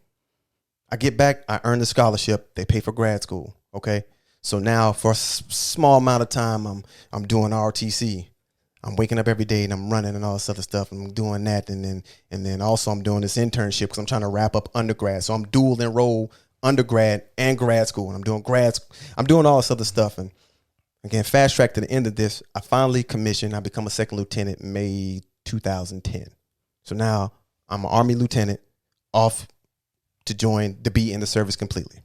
I get back, I earn the scholarship. They pay for grad school. Okay. So now for a small amount of time, I'm doing RTC. I'm waking up every day and I'm running and all this other stuff. And I'm doing that. And then also I'm doing this internship because I'm trying to wrap up undergrad. So I'm dual enrolled undergrad and grad school. And I'm doing all this other stuff. And again, fast track to the end of this, I finally commissioned. I become a second lieutenant May 2010. So now I'm an Army lieutenant off to be in the service completely.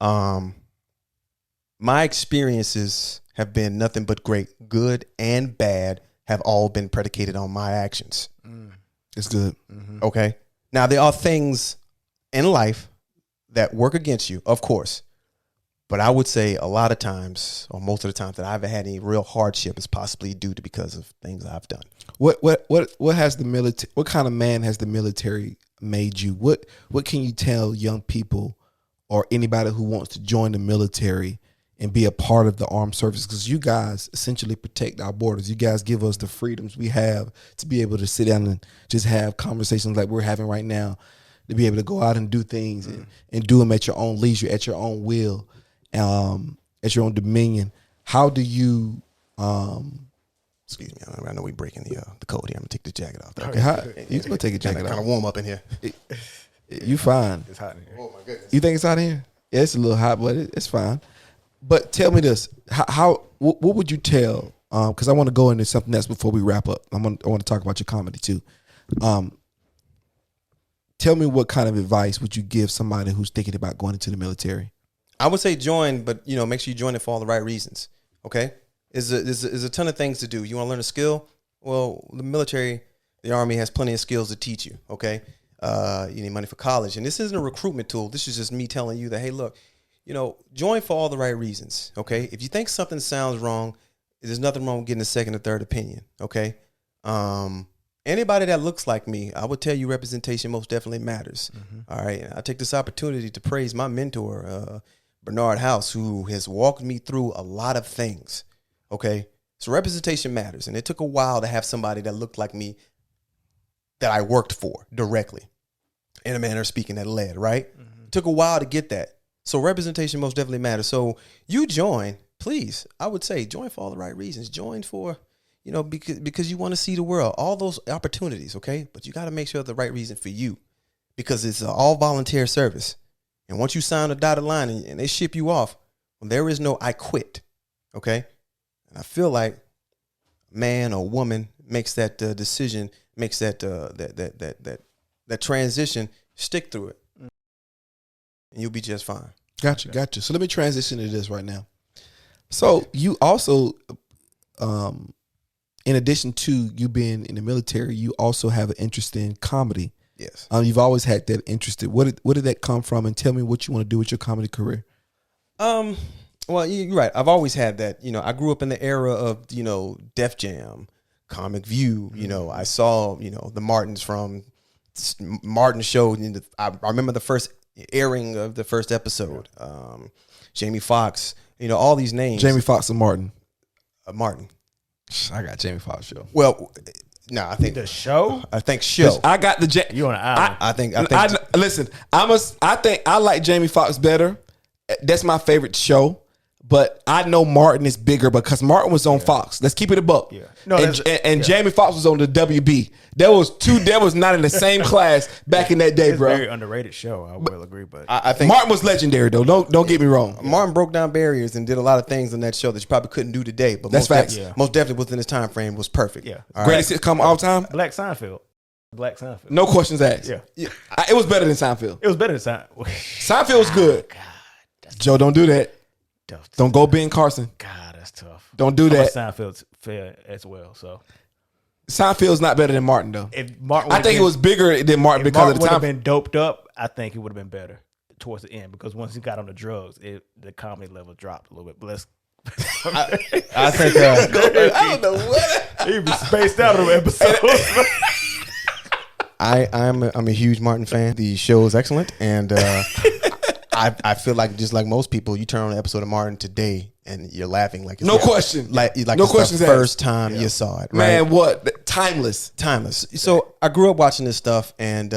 My experiences have been nothing but great. Good and bad have all been predicated on my actions. It's good. Mm-hmm. Okay. Now, there are things in life that work against you, of course. But I would say a lot of times, or most of the times, that I haven't had any real hardship is possibly due to because of things I've done. What has the military? What kind of man has the military made you? What can you tell young people or anybody who wants to join the military and be a part of the armed services? Because you guys essentially protect our borders. You guys give us the freedoms we have to be able to sit down and just have conversations like we're having right now, to be able to go out and do things and do them at your own leisure, at your own will, at your own dominion. How do you excuse me, I know we're breaking the code here. I'm gonna take the jacket off. Okay, you gonna take a jacket off. Kind of warm up in here. You fine? It's hot in here. Oh my goodness. You think it's hot in here? Yeah, it's a little hot, but it's fine. But tell me this: what would you tell? Because I want to go into something else before we wrap up. I want to talk about your comedy too. Tell me what kind of advice would you give somebody who's thinking about going into the military? I would say join, but make sure you join it for all the right reasons. Okay. There's a ton of things to do. You want to learn a skill? Well, the military, the Army has plenty of skills to teach you. Okay. You need money for college. And this isn't a recruitment tool. This is just me telling you that, hey, look, join for all the right reasons. Okay. If you think something sounds wrong, there's nothing wrong with getting a second or third opinion. Okay. Anybody that looks like me, I would tell you representation most definitely matters. All right. And I take this opportunity to praise my mentor, Bernard House, who has walked me through a lot of things. Okay. So representation matters. And it took a while to have somebody that looked like me that I worked for directly in a manner of speaking that led, right? It took a while to get that. So representation most definitely matters. So you join, please. I would say join for all the right reasons. Join for, because you want to see the world, all those opportunities, okay? But you got to make sure the right reason for you, because it's an all volunteer service. And once you sign a dotted line and they ship you off, well, there is no I quit, okay? And I feel like a man or woman makes that decision, makes that transition, stick through it, and you'll be just fine. Gotcha. So let me transition to this right now. So you also, in addition to you being in the military, you also have an interest in comedy. Yes. You've always had that interest. Where did that come from? And tell me what you want to do with your comedy career. Well, you're right. I've always had that. I grew up in the era of, Def Jam, Comic View. I saw, the Martins from Martin Show. I remember the first airing of the first episode. Jamie Foxx, all these names. Jamie Foxx and Martin. Martin. I got Jamie Foxx show. Well, no, I think The show? I think show. I got the You on an island. I think listen, I think I like Jamie Foxx better. That's my favorite show. But I know Martin is bigger because Martin was on Fox. Let's keep it a buck. Yeah. And Jamie Foxx was on the WB. That was not in the same class back in that day, It's a bro. very underrated show. I will agree, but I think Martin was legendary though. Don't get me wrong. Martin broke down barriers and did a lot of things in that show that you probably couldn't do today. But That's facts. Most definitely within his time frame was perfect. Yeah. All right. Greatest sitcom of all time. Black Seinfeld. No questions asked. Yeah. It was better than Seinfeld. It was better than Seinfeld. Seinfeld was good. Joe, don't do that. Tough. Don't go Ben Carson. God, that's tough. Don't do I'm a that. Seinfeld's fair as well. So Seinfeld's not better than Martin though. if Martin, I think it was bigger than Martin because of the would have time. been doped up, I think it would have been better towards the end because once he got on the drugs, the comedy level dropped a little bit. But let's. I think I don't know what. He be spaced out on the episode. I'm a huge Martin fan. The show is excellent, and I feel like just like most people, you turn on an episode of Martin today and you're laughing like it's No question. like No it's questions the asked. first time you saw it. Right? Man, what? Timeless. So I grew up watching this stuff and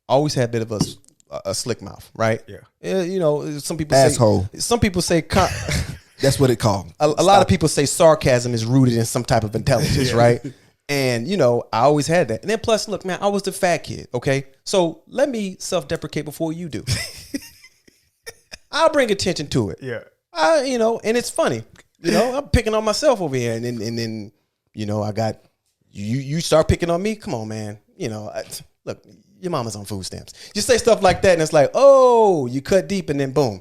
always had a bit of a slick mouth, right? Yeah. Some people Asshole. say some people say That's what it called. a lot of people say sarcasm is rooted in some type of intelligence, right? And I always had that. And then plus, look, man, I was the fat kid. Okay, so let me self-deprecate before you do. I'll bring attention to it. Yeah. And it's funny. I'm picking on myself over here, and then I got you start picking on me. Come on, man. Look, your mama's on food stamps. You say stuff like that, and it's like, oh, you cut deep, and then boom,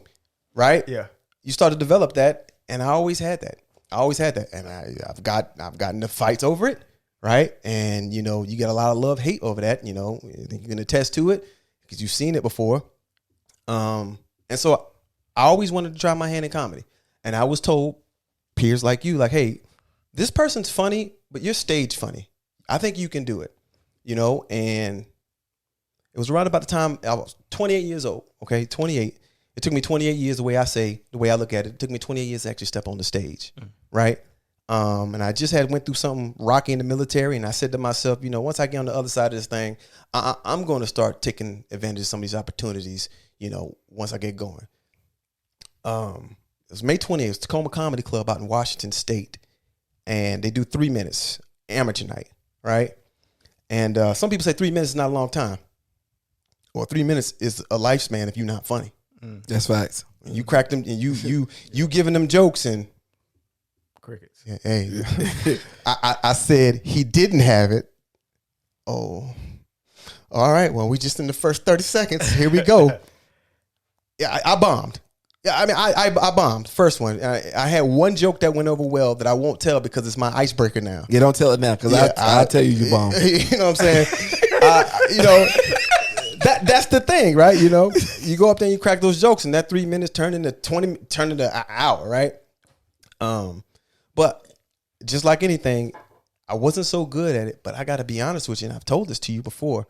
right? Yeah. You start to develop that, and I always had that. And I've gotten into fights over it, right? And you get a lot of love, hate over that. I think you can attest to it because you've seen it before. And so I always wanted to try my hand in comedy. And I was told, peers like you, like, hey, this person's funny, but you're stage funny. I think you can do it, and it was around about the time I was 28 years old, okay, 28. It took me 28 years, the way I look at it, it took me 28 years to actually step on the stage, right? And I just went through something rocky in the military, and I said to myself, once I get on the other side of this thing, I'm going to start taking advantage of some of these opportunities, once I get going. It was May 20th. It's Tacoma Comedy Club out in Washington State, and they do 3 minutes amateur night, right? And some people say 3 minutes is not a long time. Well, 3 minutes is a lifespan if you're not funny. That's facts. You crack them, and you giving them jokes, and Crickets. hey, I said he didn't have it. Oh, all right. Well, we just in the first 30 seconds. Here we go. Yeah, I bombed. Yeah, I mean, I bombed. First one. I had one joke that went over well that I won't tell because it's my icebreaker now. Yeah, don't tell it now because I'll tell you bombed. You know what I'm saying? that's the thing, right? You know, you go up there and you crack those jokes, and that 3 minutes turn into 20, turn into an hour, right? But just like anything, I wasn't so good at it. But I got to be honest with you, and I've told this to you before.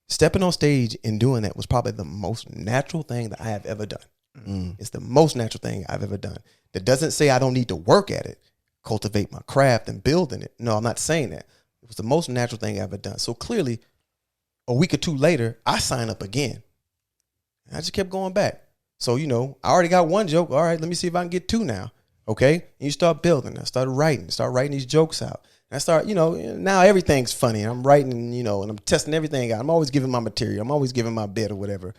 Stepping on stage and doing that was probably the most natural thing that I have ever done. It's the most natural thing I've ever done. That doesn't say I don't need to work at it, cultivate my craft and build in it. No, I'm not saying that. It was the most natural thing I've ever done. So clearly, a week or two later, I sign up again. And I just kept going back. So, you know, I already got one joke. All right, let me see if I can get two now. Okay. And you start building. I started writing, these jokes out. And I start, you know, now everything's funny. I'm writing, you know, and I'm testing everything out. I'm always giving my material. I'm always giving my bit or whatever.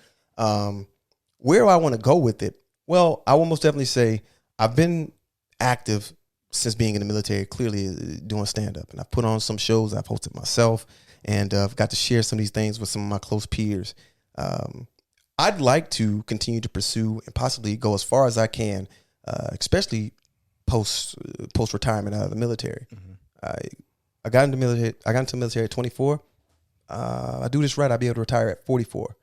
Where do I want to go with it? Well, I will most definitely say I've been active since being in the military, clearly doing stand-up. And I've put on some shows. I've hosted myself. And I've got to share some of these things with some of my close peers. I'd like to continue to pursue and possibly go as far as I can, especially post retirement out of the military. I got into the military at 24. I do this right, I'll be able to retire at 44.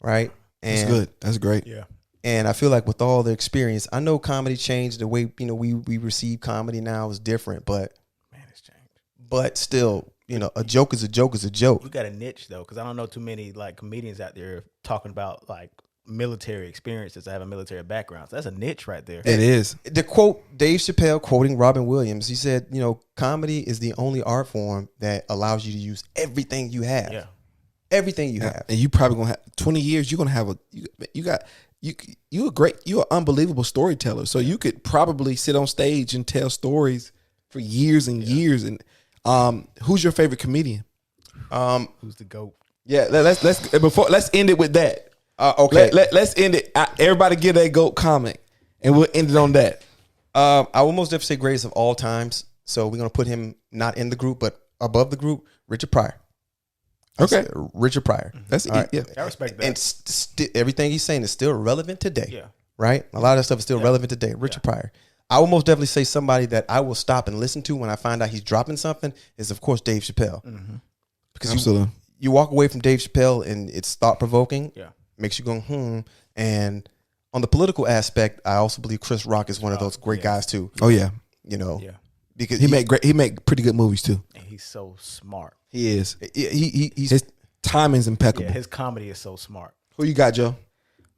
Right? And That's good. That's great. Yeah. And I feel like with all the experience, I know comedy changed. The way, you know, we receive comedy now is different, but Man, it's changed. but still, you know, a joke is a joke is a joke. You got a niche though, because I don't know too many like comedians out there talking about like military experiences that have a military background. So that's a niche right there. It is. The quote, Dave Chappelle quoting Robin Williams, he said, you know, comedy is the only art form that allows you to use everything you have. Yeah. Everything you have. And you probably gonna have 20 years. You're gonna have you're an unbelievable storyteller. So you could probably sit on stage and tell stories for years and years. And who's your favorite comedian? Who's the GOAT? Yeah, let's end it with that. Okay. Let's end it. Everybody get a GOAT comic, and we'll end it on that. I will most definitely say greatest of all times. So we're gonna put him not in the group, but above the group, Richard Pryor. Okay, Richard Pryor. that's All right. yeah. I respect that. And everything he's saying is still relevant today. Yeah. Right? A lot of that stuff is still relevant today. Richard Pryor. I will most definitely say somebody that I will stop and listen to when I find out he's dropping something is, of course, Dave Chappelle. Because Absolutely. you walk away from Dave Chappelle and it's thought-provoking. Yeah. Makes you go, And on the political aspect, I also believe Chris Rock is one of those great guys too. Oh yeah, You know, Yeah. because he make pretty good movies too. And he's so smart. He is. he's His timing's impeccable. Yeah, his comedy is so smart. Who you got, Joe?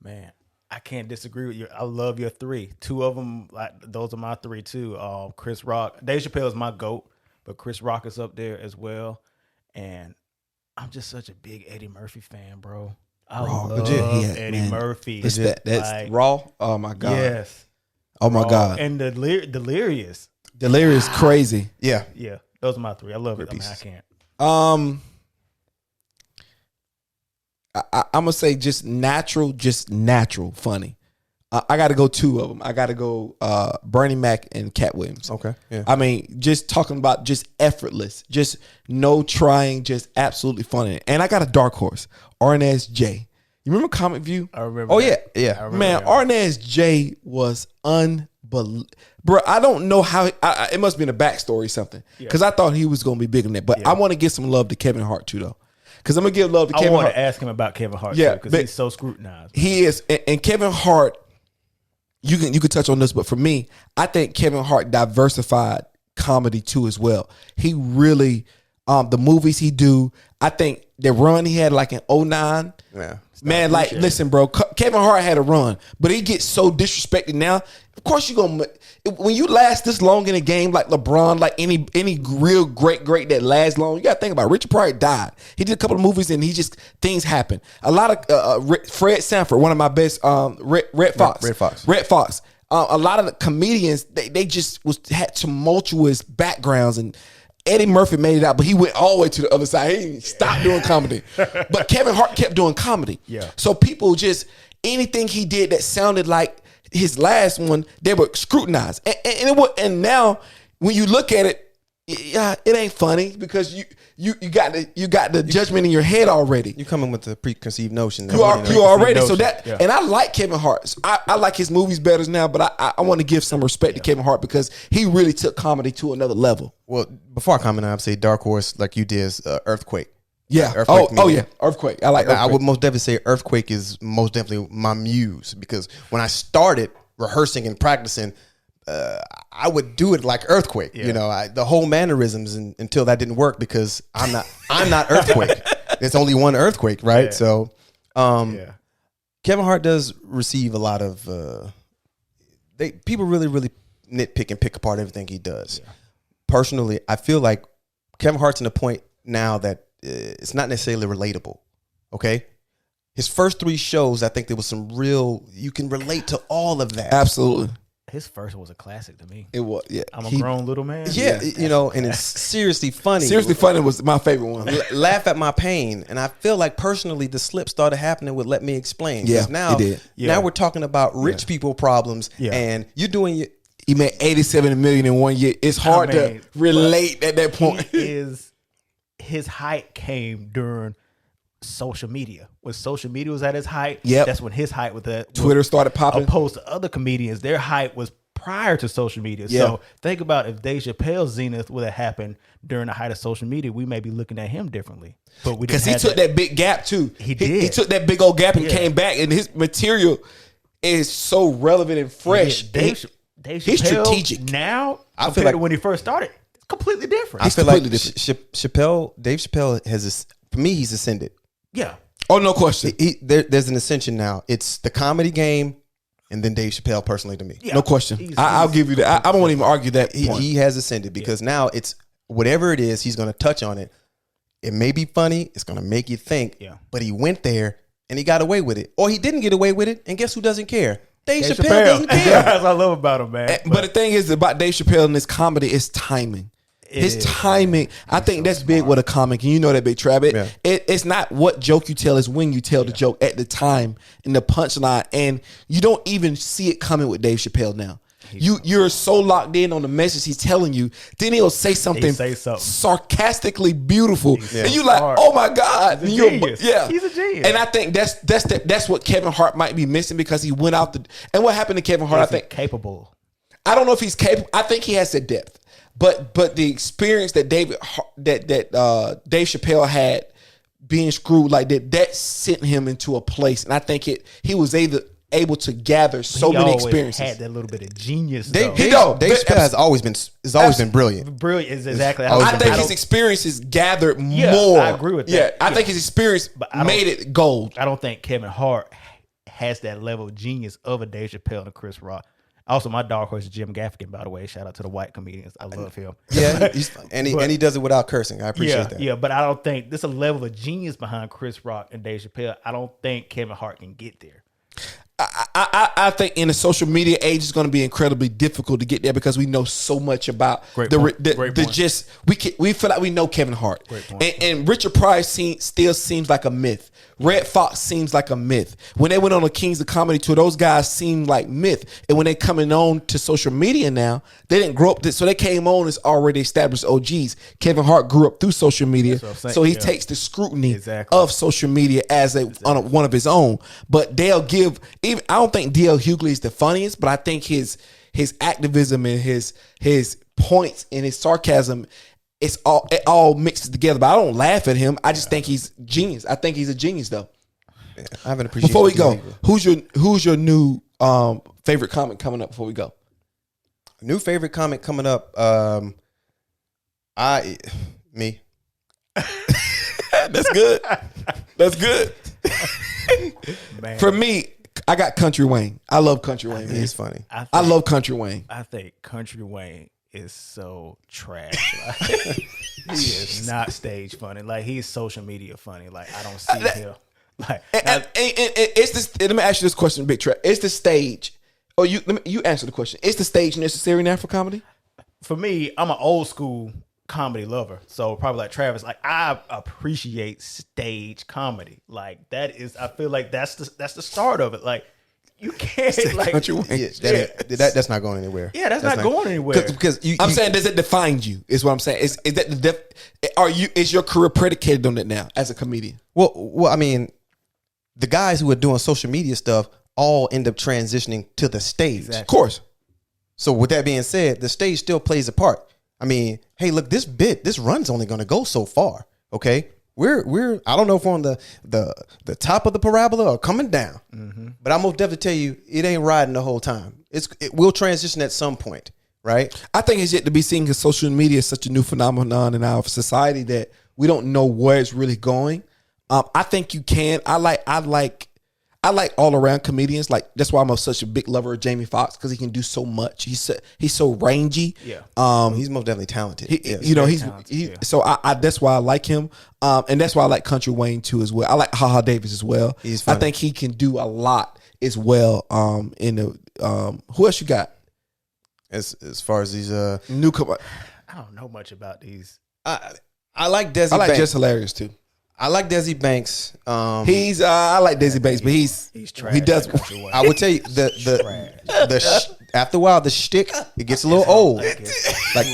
Man, I can't disagree with you. I love your three. Two of them, like those are my three too. Chris Rock, Dave Chappelle is my GOAT, but Chris Rock is up there as well. And I'm just such a big Eddie Murphy fan, bro. I love Eddie Murphy. It's that's Like, Raw. Oh my god. yes. Oh my god. And Delirious. Delirious, crazy. yeah. Yeah, those are my three. I love it. I mean, I pieces. can't. I'm gonna say just natural, funny. I got to go two of them. I got to go Bernie Mac and Cat Williams. Okay. Yeah. I mean, just talking about just effortless, just no trying, just absolutely funny. And I got a dark horse, Arnaz J. You remember Comic View? I remember. Oh that. yeah. I remember Man, that. Arnaz J was unbelievable. Bro, I don't know how. It must be in a backstory or something. Because I thought he was going to be bigger than that. But I want to give some love to Kevin Hart too, though. Because I'm going to give love to I Kevin want Hart. to ask him about Kevin Hart Yeah, because but- he's so scrutinized. He is. And Kevin Hart, you can touch on this, but for me, I think Kevin Hart diversified comedy too as well. He really, the movies he do, I think the run he had like in 09. Yeah. Man, like, listen, bro, Kevin Hart had a run, but he gets so disrespected now. Of course, when you last this long in a game, like LeBron, like any real great that lasts long, you got to think about it. Richard Pryor died. He did a couple of movies and things happen. A lot of Fred Sanford, one of my best, Red Fox. Red Fox. A lot of the comedians, they just had tumultuous backgrounds, and Eddie Murphy made it out, but he went all the way to the other side. He stopped doing comedy. But Kevin Hart kept doing comedy. Yeah. So people just, anything he did that sounded like his last one, they were scrutinized. And now when you look at it, yeah, it ain't funny because you got the judgment in your head already. You come in with the preconceived notion. You already. So notion. that, Yeah. and I like Kevin Hart. I like his movies better now, but I want to give some respect to Kevin Hart because he really took comedy to another level. Well, before I comment, I'd say dark horse like you did is Earthquake. Yeah. Earthquake Oh meaning- yeah. Earthquake. I like. I Earthquake. would most definitely say Earthquake is most definitely my muse, because when I started rehearsing and practicing, I would do it like Earthquake. You know, the whole mannerisms until that didn't work, because I'm not Earthquake. There's only one Earthquake, right? So, Kevin Hart does receive a lot of people really nitpick and pick apart everything he does. Personally, I feel like Kevin Hart's in a point now that it's not necessarily relatable. Okay, his first 3 shows, I think there was some real, you can relate to all of that. Absolutely. His first was a classic to me. It was. Yeah. I'm a grown little man. Yeah, you know, and it's seriously funny. Seriously funny was my favorite one. Laugh at my pain, and I feel like personally the slip started happening with Let Me Explain. Yeah, 'Cause now, it did. now we're talking about rich people problems, and you're doing your. He made 87 million in 1 year. It's hard to relate at that point. His height came during social media. When social media was at its height, Yep. that's when his height was at. Twitter started popping. Opposed to other comedians, their height was prior to social media. Yeah. So think about if Dave Chappelle's zenith would have happened during the height of social media, we may be looking at him differently. But we Because he took that big gap too. He did. He took that big old gap and came back, and his material is so relevant and fresh. Dave He's Chappelle strategic. now, I feel compared like- to when he first started, it's completely different. I feel like completely different. Dave Chappelle has, for me, he's ascended. yeah. Oh, no question. There's an ascension now. It's the comedy game, and then Dave Chappelle, personally to me. Yeah. No question. He's- I'll give you that. I won't even argue that point. He has ascended, because now it's whatever it is, he's going to touch on it. It may be funny. It's going to make you think. Yeah. But he went there and he got away with it, or he didn't get away with it. And guess who doesn't care? Dave Chappelle doesn't care. That's what I love about him, man. But the thing is about Dave Chappelle and his comedy is timing. His timing, I think that's big with a comic, and you know that, Big Trav. It's not what joke you tell, it's when you tell the joke at the time in the punchline, and you don't even see it coming with Dave Chappelle now. You're so locked in on the message he's telling you, then he'll say something, sarcastically beautiful, and you like, oh my God, He's a genius. yeah, He's a genius. And I think that's what Kevin Hart might be missing, because he went out and what happened to Kevin Hart? I think capable. I don't know if he's capable. I think he has the depth, but the experience that Dave Chappelle had being screwed like that sent him into a place, and I think he was able to gather so many experiences. Had that little bit of genius. Dave don't. Chappelle has always been brilliant. Brilliant is exactly. I think his experiences gathered more. I agree with that. Yeah, I think his experience made it gold. I don't think Kevin Hart has that level of genius of a Dave Chappelle and a Chris Rock. Also, my dark horse is Jim Gaffigan, by the way. Shout out to the white comedians. I love him. Yeah, and he does it without cursing. I appreciate that. Yeah, but I don't think there's a level of genius behind Chris Rock and Dave Chappelle. I don't think Kevin Hart can get there. I think in the social media age, it's going to be incredibly difficult to get there, because we know so much about Great the point. just we feel like we know Kevin Hart. Great point. And Richard Pryor still seems like a myth. Red Fox seems like a myth. When they went on the Kings of Comedy tour, those guys seemed like myth. And when they coming on to social media now, they didn't grow up. So they came on as already established OGs. Kevin Hart grew up through social media, so he takes the scrutiny of social media as on one of his own. But Dale give even. I don't think Dale Hughley is the funniest, but I think his activism and his points and his sarcasm, it all mixes together. But I don't laugh at him. I just think he's genius. I think he's a genius, though. Yeah, I have an appreciation. Before we go, who's your new favorite comic coming up? Before we go, new favorite comic coming up. Me. That's good. That's good. Man. For me, I got Country Wayne. I love Country Wayne. Man. He's funny. I love Country Wayne. I think Country Wayne is so trash. Like, he is not stage funny. Like, he's social media funny. Like, I don't see him. Like, and it's this. Let me ask you this question, Big Trap. Is the stage? Oh, you answer the question. Is the stage necessary now for comedy? for me, I'm an old school comedy lover. So probably like Travis, like I appreciate stage comedy. Like that is, I feel like that's the start of it. Like you can't like that's not going anywhere. Yeah, that's not going anywhere. Because I'm saying, does it define you? Is what I'm saying. Is that is your career predicated on it now as a comedian? Well, I mean, the guys who are doing social media stuff all end up transitioning to the stage. Exactly. Of course. So with that being said, the stage still plays a part. I mean, hey, look, this run's only going to go so far. Okay. we're I don't know if we're on the top of the parabola or coming down, but I'm most definitely tell you it ain't riding the whole time. It will transition at some point, right? I think it's yet to be seen because social media is such a new phenomenon in our society that we don't know where it's really going. I think you can. I like all around comedians. Like that's why I'm such a big lover of Jamie Foxx because he can do so much. He's so rangy. Yeah. He's most definitely talented. So I that's why I like him. And that's why I like Country Wayne too as well. I like HaHa Davis as well. He's funny. I think he can do a lot as well. Who else you got? As far as these Newcomer. I don't know much about these. I like Desi I like Banks. Just Hilarious too. I like Desi Banks. I like Desi Banks, but he's trash. he does. I would tell you after a while the shtick it gets a little old. Like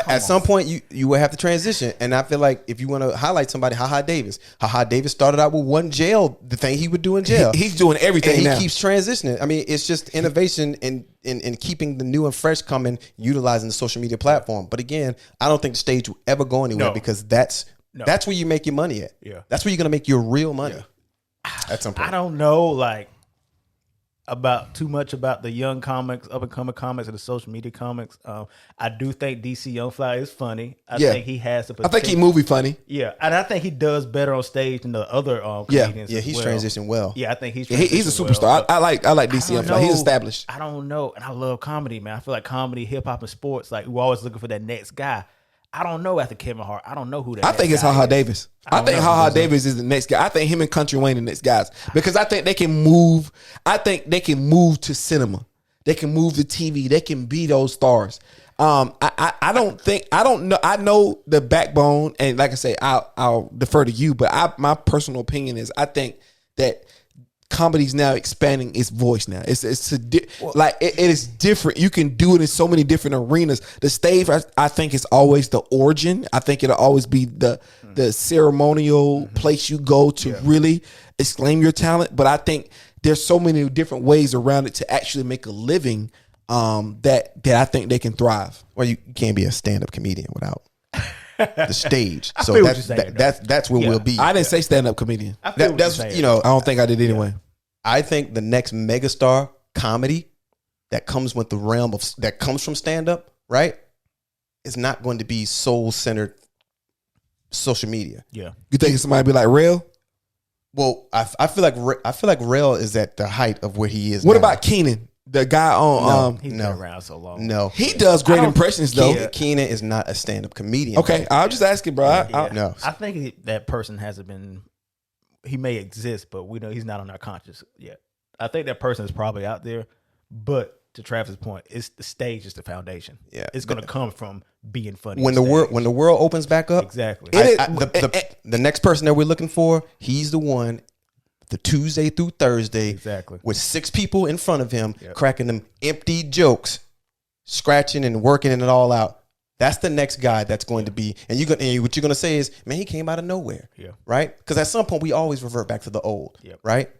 at some point you will have to transition, and I feel like if you want to highlight somebody, HaHa Davis started out with one jail, the thing he would do in jail. He's doing everything and now. he keeps transitioning. I mean, it's just innovation in keeping the new and fresh coming, utilizing the social media platform. But again, I don't think the stage will ever go anywhere because that's where you make your money at. Yeah. That's where you're gonna make your real money at some point. I don't know like about too much about the young comics, up and coming comics, and the social media comics. I do think DC Young Fly is funny. I think he has the I think he movie funny. Yeah, and I think he does better on stage than the other comedians. Yeah, he's transitioned well. Yeah, I think he's He's a transitioned superstar. well. I like DC Young Fly. He's established. I don't know, and I love comedy, man. I feel like comedy, hip hop, and sports. Like we're always looking for that next guy. I don't know after Kevin Hart. I don't know who that. I think it's HaHa Davis. I think HaHa Davis is the next guy. I think him and Country Wayne the next guys because I think they can move. I think they can move to cinema. They can move to TV. They can be those stars. I don't know. I know the backbone, and like I say, I'll defer to you. But my personal opinion is I think that comedy's now expanding its voice now. It is different. You can do it in so many different arenas. The stage, I think, is always the origin. I think it'll always be the ceremonial place you go to really exclaim your talent. But I think there's so many different ways around it to actually make a living that I think they can thrive. Well, you can't be a stand-up comedian without the stage. So that's where we'll be. I didn't say stand-up comedian. That's I don't think I did anyway. I think the next megastar comedy that comes with the realm of that comes from stand-up, right, is not going to be soul-centered social media. Yeah, you think somebody be like Rail? Well, I feel like Rail is at the height of where he is. What now. about Keenan, the guy on? He's been around so long. No, he does great impressions though. Keenan is not a stand-up comedian. Okay, I'm just asking, bro. No, I think that person hasn't been. He may exist, but we know he's not on our conscious yet. I think that person is probably out there, but to Travis' point, it's the stage is the foundation. Yeah, it's going to come from being funny. When the world opens back up, exactly. The next person that we're looking for, he's the one. The Tuesday through Thursday, exactly, with 6 people in front of him, cracking them empty jokes, scratching and working it all out. That's the next guy that's going to be, and what you're going to say is, man, he came out of nowhere, right? Because at some point we always revert back to the old, right?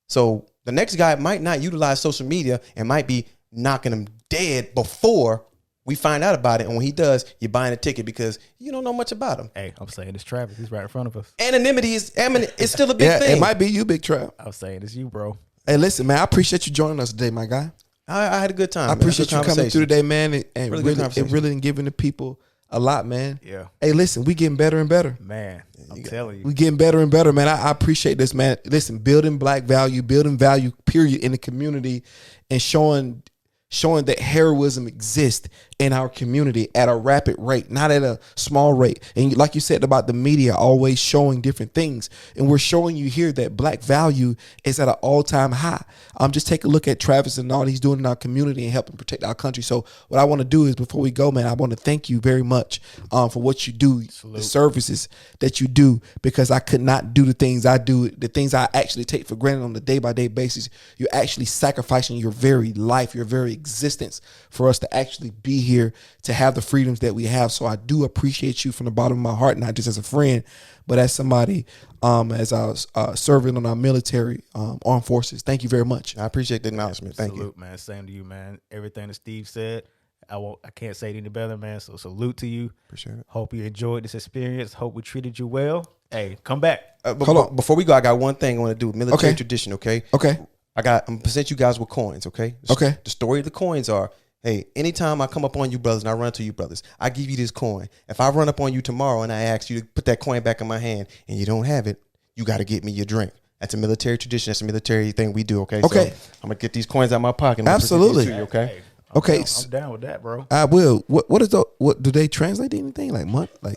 So the next guy might not utilize social media and might be knocking him dead before we find out about it. And when he does, you're buying a ticket because you don't know much about him. Hey, I'm saying it's Travis. He's right in front of us. Anonymity is still a big thing. It might be you, Big Trap. I was saying it's you, bro. Hey, listen, man, I appreciate you joining us today, my guy. I had a good time. I appreciate you coming through today, man, and really giving the people a lot, man. Yeah. Hey, listen, we getting better and better. Man, I'm telling you. We getting better and better, man. I appreciate this, man. Listen, building black value, period, in the community, and showing that heroism exists in our community at a rapid rate, not at a small rate. And like you said about the media always showing different things, and we're showing you here that black value is at an all-time high. Just take a look at Travis and all he's doing in our community and helping protect our country. So what I want to do is, before we go, man, I want to thank you very much for what you do, the services that you do, because I could not do the things I do, the things I actually take for granted on a day-by-day basis. You're actually sacrificing your very life, your very existence for us to actually be here, to have the freedoms that we have. So I do appreciate you from the bottom of my heart, not just as a friend, but as somebody, as I was serving on our military armed forces. Thank you very much. I appreciate the acknowledgement. Thank you. Man. Same to you, man. Everything that Steve said, I can't say it any better, man. So salute to you. Appreciate it. Hope you enjoyed this experience. Hope we treated you well. Hey, come back. Hold on. Before we go, I got one thing I want to do. Military Okay. tradition, okay? Okay. I'm gonna present you guys with coins, okay? Okay. The story of the coins are, hey, anytime I come up on you brothers and I run to you brothers, I give you this coin. If I run up on you tomorrow and I ask you to put that coin back in my hand and you don't have it, you got to get me your drink. That's a military tradition. That's a military thing we do, okay? Okay. So I'm going to get these coins out of my pocket. And I'm gonna Absolutely. present these to you, okay? Hey, Okay. I'm down with that, bro. I will. What is the what do they translate to anything like month? Like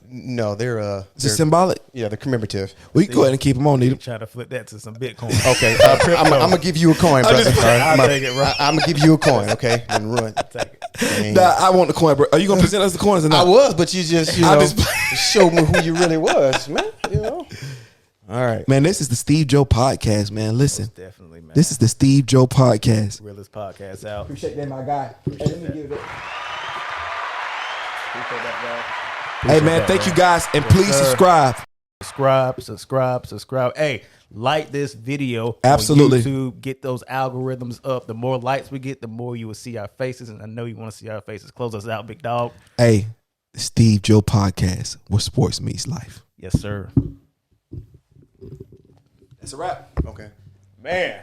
No, they're is it symbolic? yeah, they're commemorative. We can go ahead and keep them on. Need 'em. Try to flip that to some Bitcoin. Okay, I'm gonna give you a coin, brother. I'll take it, bro. I'm gonna give you a coin, okay? And run. Take it. Nah, I want the coin, bro. Are you gonna present us the coins or I not? was, but you just I know just- showed me who you really was, man. You know. All right. Man, this is the Steve Joe podcast, man. Listen, Definitely, man. this is the Steve Joe podcast. Realest podcast out. Appreciate that, my guy. Hey, let me give it. Appreciate that, Hey, man, that, thank bro. you guys, and please sir. subscribe. Subscribe. Hey, like this video. Absolutely. On YouTube, get those algorithms up. The more likes we get, the more you will see our faces. And I know you want to see our faces. Close us out, big dog. Hey, the Steve Joe podcast, where sports meets life. Yes, sir. That's a wrap. Okay. Man.